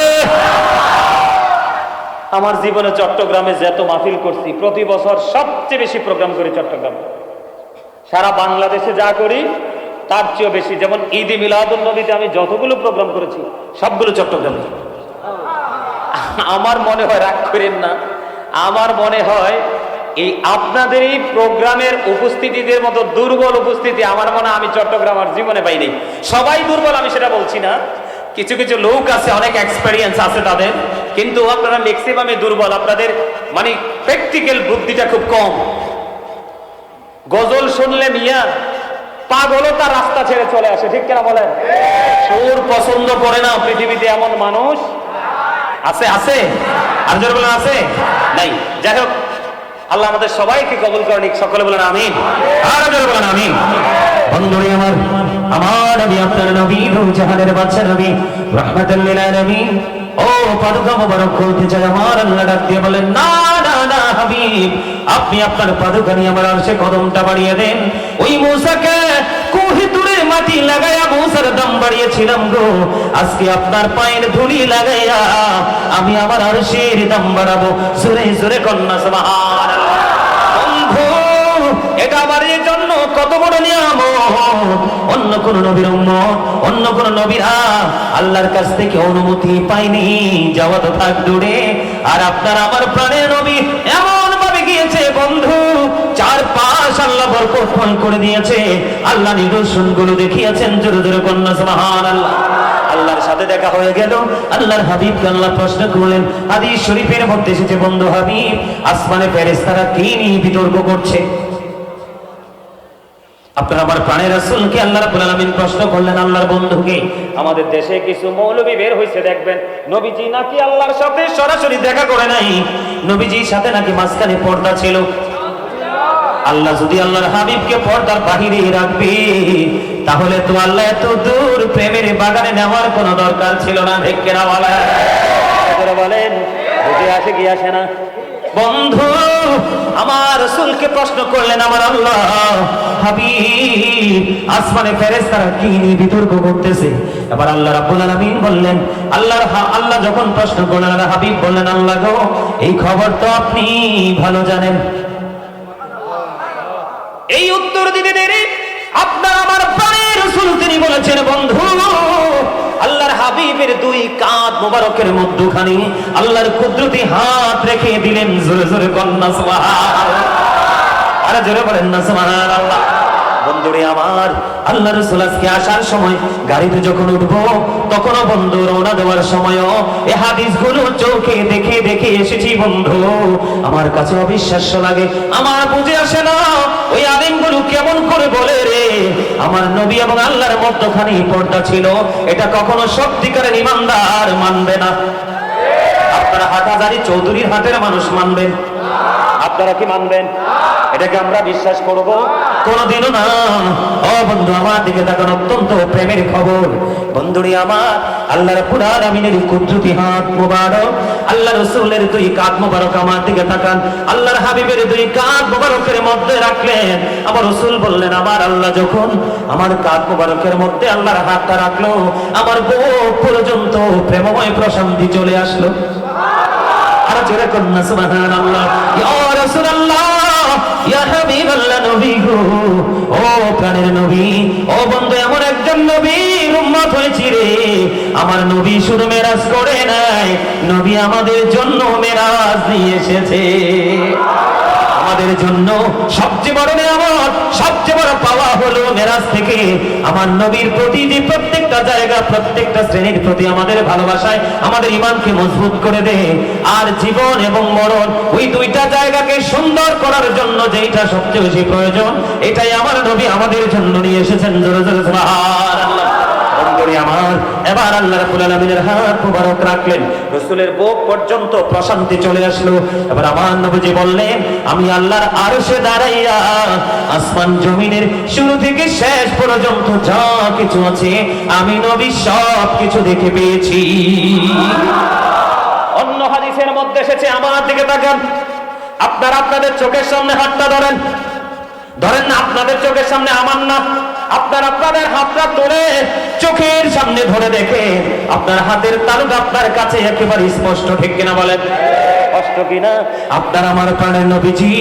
Speaker 1: আমার জীবনে চট্টগ্রামে যত মাহফিল করছি প্রতি বছর সবচেয়ে বেশি প্রোগ্রাম করি চট্টগ্রামে, সারা বাংলাদেশে যা করি তার চেয়েও বেশি। যেমন ঈদে মিলাদুন নবীতে আমি যতগুলো প্রোগ্রাম করেছি সবগুলো চট্টগ্রামে। আমার মনে হয়, রাগ করেন না, আমার মনে হয় এই আপনাদের এই প্রোগ্রামের উপস্থিতিদের মতো দুর্বল উপস্থিতি আমার মনে হয় আমি চট্টগ্রাম আর জীবনে পাইনি। সবাই দুর্বল আমি সেটা বলছি না, কিছু কিছু লোক আছে অনেক এক্সপেরিয়েন্স আছে তাদের, কিন্তু আপনারা ম্যাক্সিমামই দুর্বল। আপনাদের মানে প্র্যাকটিক্যাল বুদ্ধিটা খুব কম। গজল শুনলে মিয়া পাগলও তার রাস্তা ছেড়ে চলে আসে, ঠিক কিনা বলেন? সুর পছন্দ করে না পৃথিবীতে এমন মানুষ আছে? আছে? আর জোরে বলেন আছে? নাই। যাই হোক, আল্লাহ আমাদের সবাইকে কবুল করেন, সকলে বলেন আমিন। আর জোরে বলেন আমিন। বন্ধুরে আমার, আমার নবী আপনার নবী জাহানের বাদশা নবী রাহমাতুল লিল আলামিন ও পাদুকা মোবারক খুলতে চাই। আমার আল্লাহ ডাক দিয়ে বলেন না না না হাবিব, আপনি আপনার পাদুকা নিয়ে আমার আরশে কদমটা বাড়িয়ে দেন। ওই মূসাকে কোহে তুরের মাটি লাগায়া মূসার দাম বাড়িয়েছিলাম গো, আজকে আপনার পায়ের ধুলি লাগাইয়া আমি আমার আরশের দাম বাড়াবো। জোরে জোরে কন্যা সুবহানাল্লাহ। বন্ধু, এটা আমার জন্য কত বড় নিয়ামত। অন্য কোন নবীর উম্মত, অন্য কোন নবীরা আল্লাহর কাছ থেকে অনুমতি পায়নি, যাওয়া তো থাক দূরে। আর আপনার আমার প্রাণের নবী এমন ভাবে গিয়েছে বন্ধু, চারপাশ আল্লাহ বরকতময় করে দিয়েছে। আল্লাহ নিদর্শন গুলো দেখিয়েছেন। জোরে জোরে কন্যা সুবহানাল্লাহ। আল্লাহর সাথে দেখা হয়ে গেল। আল্লাহর হাবিবকে আল্লাহ প্রশ্ন করলেন, হাদিস শরীফের মধ্যে এসেছে বন্ধু হাবিব, আসমানে ফেরেশতারা কি নিয়ে বিতর্ক করছে? আপনার আমার প্রাণের রাসূলকে আল্লাহ রাব্বুল আলামিন প্রশ্ন করলেন, আল্লাহর বন্ধুকে। আমাদের দেশে কিছু মৌলবী বের হইছে, দেখবেন নবীজি নাকি আল্লাহর সাথে সরাসরি দেখা করে নাই, নবীজির সাথে নাকি মাঝখানে পর্দা ছিল। আল্লাহ যদি আল্লাহর হাবিবকে পর্দার বাহিরে রাখবে, তাহলে তো আল্লাহ এত দূর প্রেমের বাগানে নেওয়ার কোনো দরকার ছিল না। ঠিক কিনা বলেন? বুঝে আসে কি আসে না? বন্ধু, আমার রাসূলকে প্রশ্ন করলেন আমার আল্লাহ হাবিব, আসমানে ফেরেশতারা কি নিয়ে বিতর্ক করতেছে? এবার আল্লাহ রাব্বুল আলামিন বললেন, আল্লাহ যখন প্রশ্ন করলেন, হাবিব বললেন, আল্লাহ গো, এই খবর তো আপনি ভালো জানেন। এই উত্তর দিতে দেরি আপনার আমার প্রাণের রাসূল তিনি বলেছেন, বন্ধু, আল্লাহর হাবিবের দুই কাঁধ মোবারকের মধ্যখানে আল্লাহর কুদরতি হাত রেখে দিলেন। জোরে জোরে কন্যা সুবহানাল্লাহ। আরে জোরে বলেন না সুবহানাল্লাহ। বন্ধুরে আমার, আল্লাহ রাসূল আজকে আসার সময় গাড়িতে যখন উঠবো, তখনও বন্ধু রওনা দেওয়ার সময়ও এই হাদিসগুলো চোখে দেখে দেখে এসেছি বন্ধু। আমার কাছে অবিশ্বাস্য লাগে, আমার বুঝে আসে না ওই আলিমগুলো কেমন করে বলে রে, আমার নবী এবং আল্লাহর মধ্যখানে পর্দা ছিল। এটা কখনো সত্যিকারের ইমানদার মানবে না। আপনারা হাটহাজারী চৌধুরীর হাটের মানুষ মানবেন? আপনারা কি মানবেন? এটাকে আমরা বিশ্বাস করব? কোনদিনও না। ও বন্ধু, আমার দিকে তাকান, অত্যন্ত প্রেমের খবর। বন্ধুরি আমার, আল্লাহ রাব্বুল আলামিনের কুদরতি হাত মোবারক, আল্লাহ রাসূলের দুই কাঁধ মোবারক আমার দিকে তাকান, আল্লাহর হাবিবের দুই কাঁধ মোবারকের মধ্যে রাখলেন। আমার রাসূল বললেন, আমার আল্লাহ যখন আমার কাঁধ মোবারকের মধ্যে আল্লাহর হাতটা রাখলো, আমার বুক পর্যন্ত প্রেমময় প্রশান্তি চলে আসলো। আর জোরে কন্যা সুবহানাল্লাহ। ইয়া রাসূলুল্লাহ, ইয়া হাবিবাল্লাহ, নবী গো, রে, আমার নবী শুধু মেরাজ করে নাই, নবী আমাদের জন্য মেরাজ নিয়ে এসেছে। আমাদের জন্য সবচেয়ে বড় নিয়ামত, সবচেয়ে বড় পাওয়া হলো মেরাজ থেকে আমার নবীর প্রতি যে প্রত্যেকটা জায়গা, প্রত্যেকটা শ্রেণীর প্রতি আমাদের ভালোবাসায় আমাদের ঈমানকে মজবুত করে দেয়। আর জীবন এবং মরণ ওই দুইটা জায়গাকে সুন্দর করার জন্য যেটা সবচেয়ে বেশি প্রয়োজন, এটাই আমার নবী আমাদের জন্য নিয়ে এসেছেন। জোরে জোরে সুবহানাল্লাহ। আমার এবার আল্লাহ রাব্বুল আলামিনের হাত মুবারক রাখলেন, রাসূলের বুক পর্যন্ত প্রশান্তি চলে আসলো। এবার আমার নবীজি বললেন, আমি আল্লাহর আরশে দাঁড়াইয়া আসমান জমিনের শুরু থেকে শেষ পর্যন্ত যা কিছু আছে আমি নবী সব কিছু দেখে পেয়েছি। অন্য হাদিসের মধ্যে এসেছে, আমার দিকে তাকান, আপনারা আপনাদের চোখের সামনে হাতটা ধরেন, ধরেন না আপনাদের চোখের সামনে, আমার না, আপনার আপনাদের হাতটা ধরে চোখের সামনে ধরে দেখে আপনার হাতের তালুটা আপনার কাছে একেবারে স্পষ্ট, ঠিক কিনা বলেন? স্পষ্ট কিনা? আপনার আমার প্রাণের নবীজি,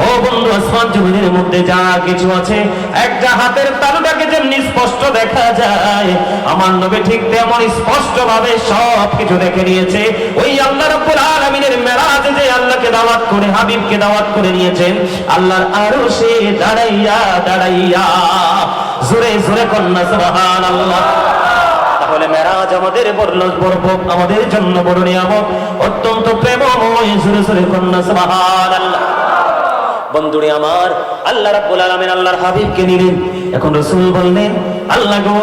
Speaker 1: ও বন্ধু, আসমান জমিনের মধ্যে যা কিছু আছে একটা হাতের তালুটাকে যেমনি স্পষ্ট দেখা যায়, আমার নবী ঠিক তেমন স্পষ্ট ভাবে সব কিছু দেখে নিয়েছে। ওই আল্লাহ রাব্বুল আলামিনের মেরাজে যে আল্লাহকে দাওয়াত করে, হাবিবকে দাওয়াত করে নিয়েছেন, আল্লাহর আরশে দাঁড়াইয়া দাঁড়াইয়া। জোরে জোরে কন্যা সুবহানাল্লাহ। তাহলে মেরাজ আমাদের আমাদের জন্য বড় নিয়ামত, অত্যন্ত প্রেমময়। জোরে জোরে কন্যা সুবহানাল্লাহ। বন্ধুরে আমার, আল্লাহ রাব্বুল আলামিন আল্লাহর হাবিবকে নিলেন। এখন রাসূল বললেন, আল্লাহ গো,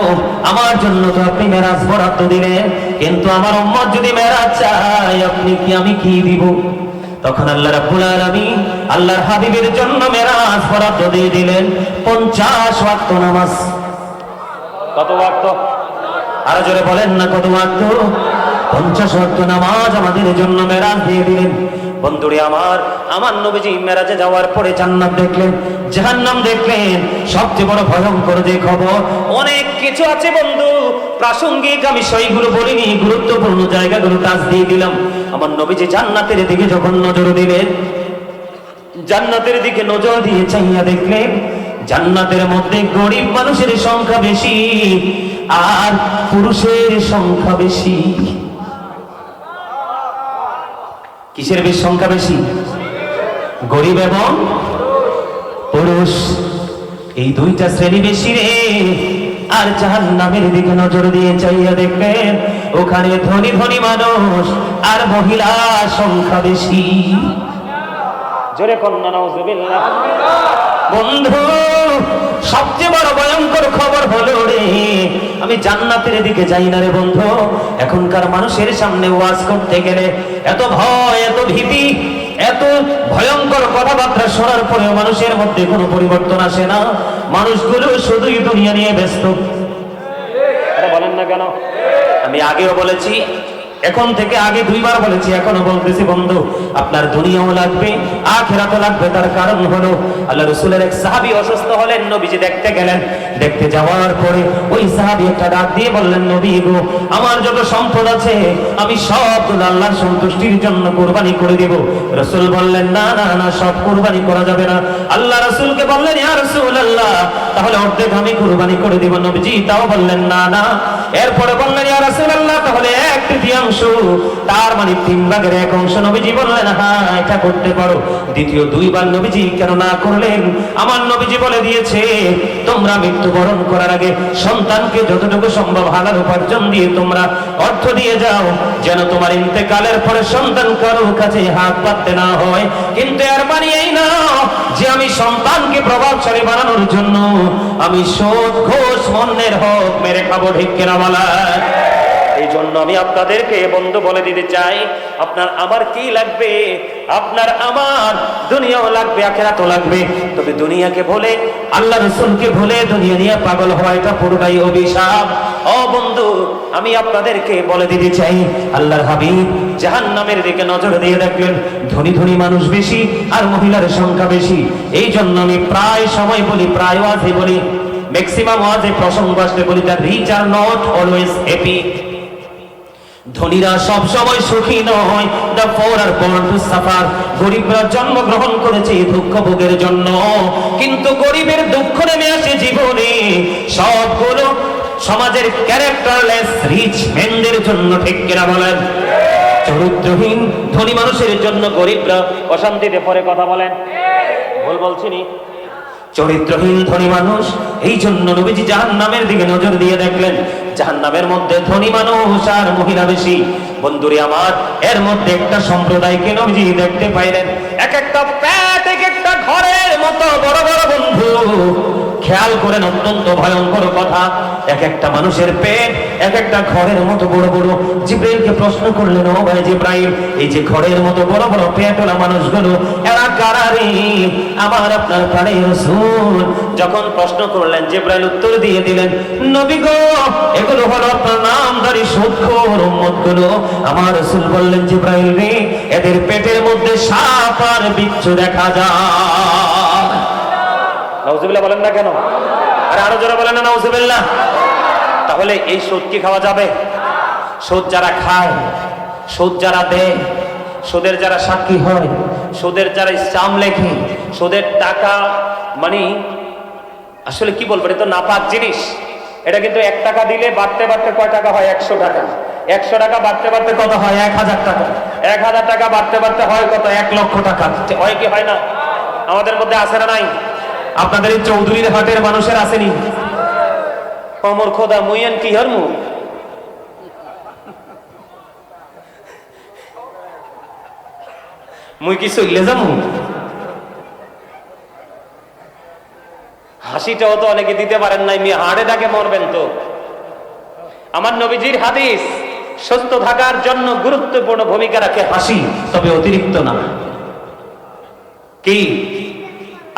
Speaker 1: আমার জন্য তো আপনি মেরাজ বরাদ্দ দিলেন, কিন্তু আমার উম্মত যদি মেরাজ চায় আপনি কি, আমি কি দিব? তখন আল্লাহ রাব্বুল আলামিন আল্লাহর হাবিবের জন্য মেরাজ বরাদ্দ দিয়ে দিলেন 50 ওয়াক্ত নামাজ। কত ওয়াক্ত? আরো জোরে বলেন না, কত ওয়াক্ত? 50 ওয়াক্ত নামাজ আমাদের জন্য মেরাজ দিয়ে দিলেন। বন্ধুরে আমার, আমার নবীজি মেরাজে যাওয়ার পরে জান্নাত দেখলেন, জাহান্নাম দেখলেন। সবচেয়ে বড় ভয়ঙ্কর যে খবর, অনেক কিছু আছে বন্ধু, প্রাসঙ্গিক আমি সেইগুলো বলিনি, গুরুত্বপূর্ণ জায়গাগুলো টাচ দিয়ে দিলাম। আমার নবীজি জান্নাতের দিকে যখন নজর দিলেন, জান্নাতের দিকে নজর দিয়ে চাইয়া দেখলেন জান্নাতের মধ্যে গরিব মানুষের সংখ্যা বেশি আর পুরুষের সংখ্যা বেশি। কিসের বেশি সংখ্যা বেশি? গরিব এবং পুরুষ, এই দুইটা শ্রেণী বেশি রে। আর জাহান্নামের দিকে নজর দিয়ে চাইয়া দেখবেন ওখানে ধনী ধনী মানুষ আর মহিলা সংখ্যা বেশি। জোরে কন্যা নাউজুবিল্লাহ। বন্ধু, সবচেয়ে বড় ভয়ঙ্কর খবর হলো রে, আমি জান্নাতের দিকে যাই না রে বন্ধু। এখনকার মানুষের সামনে ওয়াজ করতে গেলে এত ভয়, এত ভীতি, এত ভয়ঙ্কর কথাবার্তা শোনার পরেও মানুষের মধ্যে কোনো পরিবর্তন আসে না। মানুষগুলো শুধুই দুনিয়া নিয়ে ব্যস্ত। আরে বলেন না কেন? আমি আগেও বলেছি, এখন থেকে আগে 2 বার বলেছি, এখনো বলতেছি বন্ধু, আপনার দুনিয়াও লাগবে, আখিরাতও লাগবে। তার কারণ হলো আল্লাহ রাসূলের এক সাহাবী অসুস্থ হলেন, নবীজি দেখতে গেলেন। দেখতে যাওয়ার পরে ওই সাহাবী একটা ডাক দিয়ে বললেন, নবী গো, আমার যত সম্পদ আছে আমি সব আল্লাহর সন্তুষ্টির জন্য কুরবানি করে দেব। রাসূল বললেন, না না না, সব কুরবানি করা যাবে না। আল্লাহ রাসূলকে বললেন, ইয়া রাসূলুল্লাহ, তাহলে অর্ধেক আমি কুরবানি করে দেব। নবীজি তাও বললেন, না না। এরপরে বললেন, ইয়া রাসূলুল্লাহ, তাহলে 1/3, তার মানে 3 ভাগের 1 অংশ। নবীজি বললেন, হ্যাঁ এটা করতে পারো। দ্বিতীয় 2 বার নবীজি কেন না করলেন? আমার নবীজি বলে দিয়েছে, তোমরা মৃত্যুবরণ করার আগে সন্তানকে যতটুকু সম্ভব হালাল উপার্জন দিয়ে তোমরা অর্থ দিয়ে যাও, যেন তোমার ইন্তেকালের পরে সন্তান কারোর কাছে হাত পাততে না হয়। কিন্তু এর মানে এই না যে আমি সন্তানকে প্রভাবশালী বানানোর জন্য আমি সুদ, ঘুষ, অন্যের হক মেরে খাবো, ঠিক কিনা বলা? এই জন্য আমি আপনাদেরকে বন্ধু বলে দিতে চাই, আপনার আমার কি লাগবে? আপনার আমার দুনিয়াও লাগবে, আখিরাতও লাগবে। তবে দুনিয়াকে ভুলে, আল্লাহ রাসূলকে ভুলে দুনিয়া নিয়ে পাগল হওয়া এটা পুরোটাই অভিশাপ। ও বন্ধু, আমি আপনাদেরকে বলে দিতে চাই, আল্লাহর হাবিব জাহান্নামের দিকে নজর দিয়ে দেখলেন ধনী ধনী মানুষ বেশি আর মহিলার সংখ্যা বেশি। এই জন্য আমি প্রায় সময় বলি, প্রায় ওয়াজে বলি, ম্যাক্সিমাম ওয়াজে প্রসঙ্গ আসলে বলি, the rich are not always happy. ধনীরা সব সময় সুখী নয়, the poor are born to suffer. গরিবরা জন্মগ্রহণ করেছে দুঃখ ভোগের জন্য, কিন্তু গরিবের দুঃখ নেমে আসে জীবনে। সবগুলো সমাজের ক্যারেক্টারলেস রিচ ম্যানদের জন্য, ঠিক কিনা বলেন? চরিত্রহীন ধনী মানুষের জন্য গরিবরা অশান্তিতে পড়ে, কথা বলেন। ভুল বলছিনি? চরিত্রহীন ধনী মানুষ, এই জন্য নবীজি জাহান্নামের দিকে নজর দিয়ে দেখলেন জাহান্নামের মধ্যে ধনী মানুষ আর মহিলা বেশি। বন্ধুরে আমার, এর মধ্যে একটা সম্প্রদায়কে নবীজি দেখতে পাইলেন, এক একটা পেট এক একটা ঘরের মতো বড় বড়। বন্ধু খেয়াল করেন, অত্যন্ত ভয়ঙ্কর কথা। এক একটা মানুষের পেট এক একটা ঘরের মতো বড় বড়। জিব্রাইলকে প্রশ্ন করলেন, ও ভাই জিব্রাইল, এই যে ঘরের মতো বড় বড় পেটওয়ালা মানুষগুলো এরা কারা রে? আমার আপনার প্রাণের রাসূল যখন প্রশ্ন করলেন, জিব্রাইল উত্তর দিয়ে দিলেন, নবী গো, এগুলো হলো আপনার নামধারী সুদখোর উম্মতগুলো। আমার রাসূল বললেন, জিব্রাইল রে, এদের পেটের মধ্যে সাপ আর বিচ্ছু দেখা যায়। নাউজুবিল্লাহ বলেন না কেন? আরে আরো জোরে বলেন না নাউজুবিল্লাহ। তাহলে এই সুদ কি খাওয়া যাবে? সুদ যারা খায়, সুদ যারা দেয়, সুদের যারা সাক্ষী হয়, সুদের যারা ইসলাম লেখে, সুদের টাকা মানে আসলে কি বলবো, এটা তো নাপাক জিনিস। এটা কিন্তু 1 টাকা দিলে বাড়তে বাড়তে কয় টাকা হয়? 100 টাকা। 100 টাকা বাড়তে বাড়তে কত হয়? 1000 টাকা। 1000 টাকা বাড়তে বাড়তে হয় কত? 1 লক্ষ টাকা। হয় কি হয় না? আমাদের মধ্যে আছে না নাই? আপনাদের এই চৌধুরীর হাটের মানুষের আসেনি? কমর খোদা মুইয়ান কি হরমু, মুই কি চলে যামু? হাসিটাও তো অনেকে দিতে পারেন নাই, মেয়ে হাড়ে ডাকে মরবেন তো। আমার নবীজির হাদিস সুস্থ থাকার জন্য গুরুত্বপূর্ণ ভূমিকা রাখে হাসি, তবে অতিরিক্ত না। কি?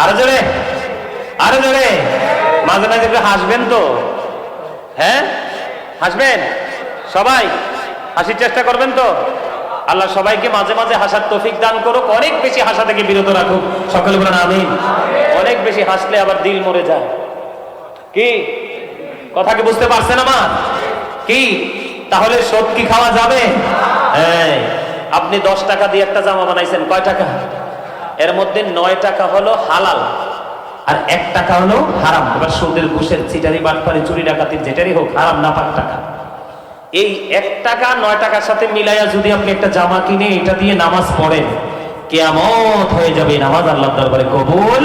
Speaker 1: আরো জোরে, আরো জোরে। মাঝে মাঝে একটু হাসবেন তো, হ্যাঁ হাসবেন, সবাই হাসির চেষ্টা করবেন তো। আল্লাহ সবাইকে মাঝে মাঝে হাসার তৌফিক দান করুক, অনেক বেশি হাসা থেকে বিরত রাখুক। সকলে বলেন আমিন। অনেক বেশি হাসলে আবার দিল মরে যায়। কি কথা কি বুঝতে পারছেন আমার? কি তাহলে সুদ কি খাওয়া যাবে? আপনি 10 টাকা দিয়ে একটা জামা বানাইছেন, কয় টাকা? এর মধ্যে 9 টাকা হলো হালাল আর 1 টাকা হলো হারাম। এবার সুদের, ঘুষের, চিটারি, বাটপারি, চুরি, ডাকাতির যেটারই হোক, হারাম নাপাক টাকা। এই 1 টাকা 9 টাকার সাথে মিলাইয়া যদি আপনি একটা জামা কিনে এটা দিয়ে নামাজ পড়েন, কিয়ামত হয়ে যাবে, নামাজ আল্লাহর দরবারে কবুল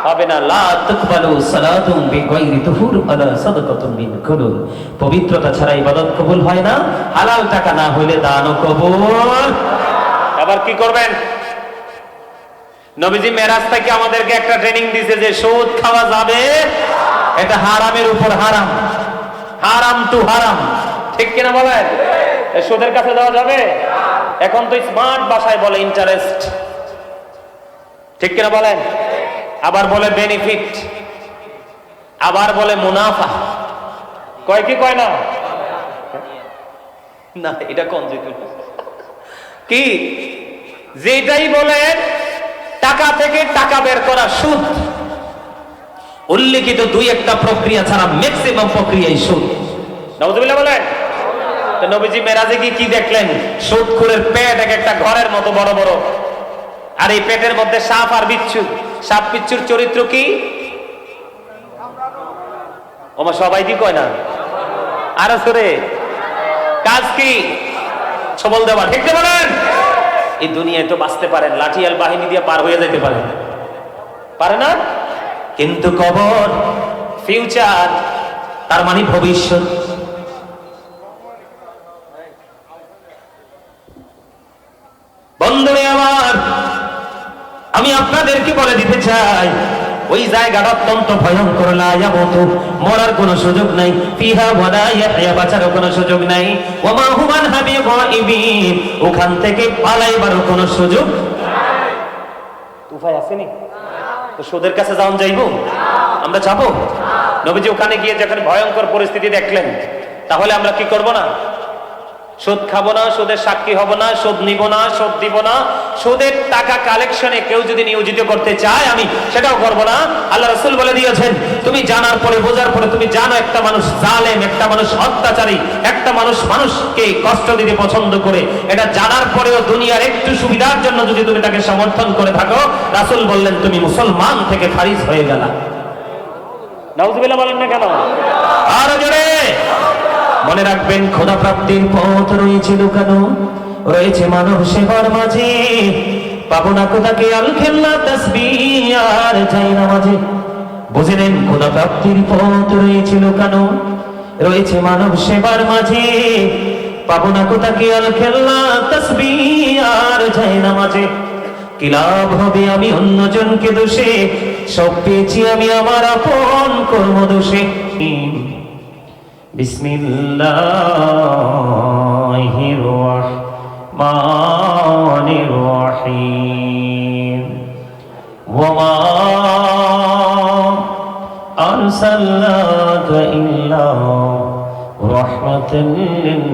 Speaker 1: হবে না। লা তাকবালু সালাতুম বিগাইরি তুহুর ওয়ালা সাদাকাতুম মিন কুলুল। পবিত্রতা ছাড়া ইবাদত কবুল হয় না, হালাল টাকা না হইলে দানও কবুল। আবার কি করবেন? নবীজি মেরাজ থেকে আমাদেরকে একটা ট্রেনিং দিয়েছে যে সুদ খাওয়া যাবে, এটা হারামের উপর হারাম, হারাম টু হারাম, ঠিক কিনা বলেন? সুদের কাছে দেওয়া যাবে? এখন তো স্মার্ট ভাষায় বলে ইন্টারেস্ট, ঠিক কিনা বলেন? আবার বলে বেনিফিট, আবার বলে মুনাফা। কয় কি কয় না? না এটা কোন কি? যেটাই বলেন টাকা থেকে টাকা বের করা সুদ। উল্লেখিত 2-1টা প্রক্রিয়া ছাড়া ম্যাক্সিমাম প্রক্রিয়াই সুদ। নাউজুবিল্লাহ বলেন। তো নবীজি মেরাজে কি দেখলেন? সুদখোরের পেট এক একটা ঘরের মতো বড় বড়, আর এই পেটের মধ্যে সাপ আর বিচ্ছু। সাপ বিচ্ছুর চরিত্র কি? ওমা সবাই কি কয় না? আর সরে কাজ কি? সবল দেওয়া, ঠিক না বলেন? এই দুনিয়ায় তো বাঁচতে পারেন, লাঠিয়াল বাহিনী দিয়ে পার হয়ে যেতে পারেন, পারে না? কিন্তু কবর, ফিউচার, তার মানে ভবিষ্যৎ। বন্ধুরে আমার, আমি আপনাদেরকে বলে দিতে চাই, ওই জায়গাটা অত্যন্ত ভয়ঙ্কর। লা ইয়ামুতু, মরার কোনো সুযোগ নাই। ফিহা ওয়ালা ইয়াহইয়া, বাঁচারও কোনো সুযোগ নাই। ওয়া মা হুম আনহা বিগাইবিন, ওখান থেকে পালাইবারও কোনো সুযোগ নাই। উপায় আছে নি? তো সুদের কাছে যাইবো? আমরা যাবো? নবীজি ওখানে গিয়ে যখন ভয়ঙ্কর পরিস্থিতি দেখলেন, তাহলে আমরা কি করব না? সুদ খাবো না, সুদের সাক্ষী হব না, সুদ নিব না, সুদ দিব না। সুদের টাকা কালেকশনে কেউ যদি নিয়োজিত করতে চায়, আমি সেটাও করব না। আল্লাহ রাসূল বলে দিয়েছেন, তুমি জানার পরে, বোঝার পরে তুমি জানো একটা মানুষ জালেম, একটা মানুষ অত্যাচারী, একটা মানুষ মানুষকে কষ্ট দিতে পছন্দ করে, এটা জানার পরেও দুনিয়ার একটু সুবিধার জন্য যদি তুমি তাকে সমর্থন করে থাকো, রাসূল বললেন তুমি মুসলমান থেকে খারিজ হয়ে গেলা। নাউজুবিল্লাহ বলেন না কেন? আর জোরে মনে রাখবেন, খোদা প্রাপ্তির পথ রয়েছে লুকানো, রয়েছে মানব সেবার মাঝে। পাবো না খোদাকে আল খেলনা তাসবিহ আর যাই না মাঝে। বুঝে নেন, খোদা প্রাপ্তির পথ রয়েছে লুকানো, রয়েছে মানব সেবার মাঝে। পাবো না খোদাকে আল খেলনা তাসবিহ আর যাই না মাঝে। কি লাভ হবে আমি অন্যজনকে দোষে, সব পেয়েছি আমি আমার আপন কর্ম দোষে। বিসমিল্লাহির রহমানির রহিম। ওয়া আরসালনাকা ইল্লা রাহমাতাল লিল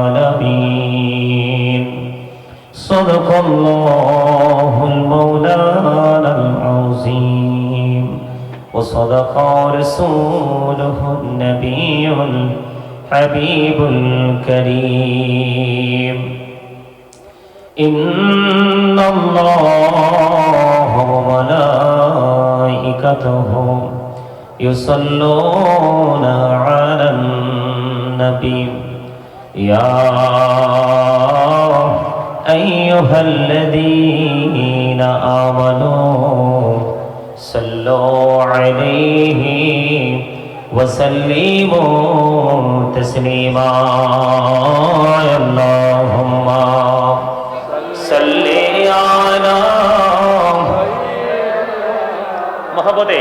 Speaker 1: আলামিন। সাদাকাল্লাহুল মাওলানাল আযীম ওয়া সাদাকা রাসূলুহুন নাবিয়্যুল হাবিবুল কারীম। ইন্নাল্লাহা ওয়া মালাইকাতাহু ইউসাল্লুনা আলান নবী ইয়া আইয়ুহাল্লাযীনা আমানু সাল্লু আলাইহি ওয়া সাল্লিমু তাসলিমা। আল্লাহুম্মা সাল্লি আলা মুহাম্মাদে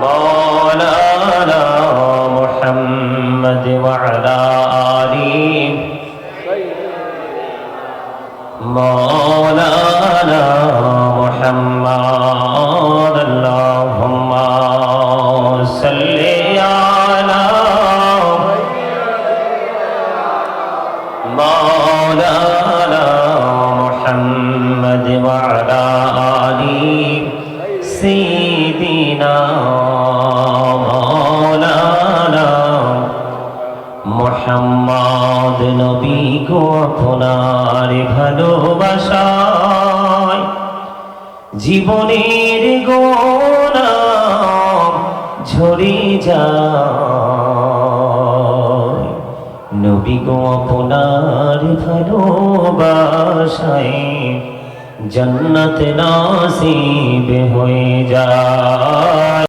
Speaker 1: মাওলানা মুহাম্মদ ওয়া আলা আলিহি মাওলানা মুহাম্মদ। আল্লাহুম্মা সাল্লি আলা মাওলানা মুহাম্মদ ওয়া আলা আলি সাইয়্যিদিনা মাওলানা মুহাম্মদ। নবী গো আপনার ভালোবাসায় জীবনের গোনা ঝরে যায়। নবী গো আপনার ভালোবাসায় জান্নাত নসিব হয়ে যায়।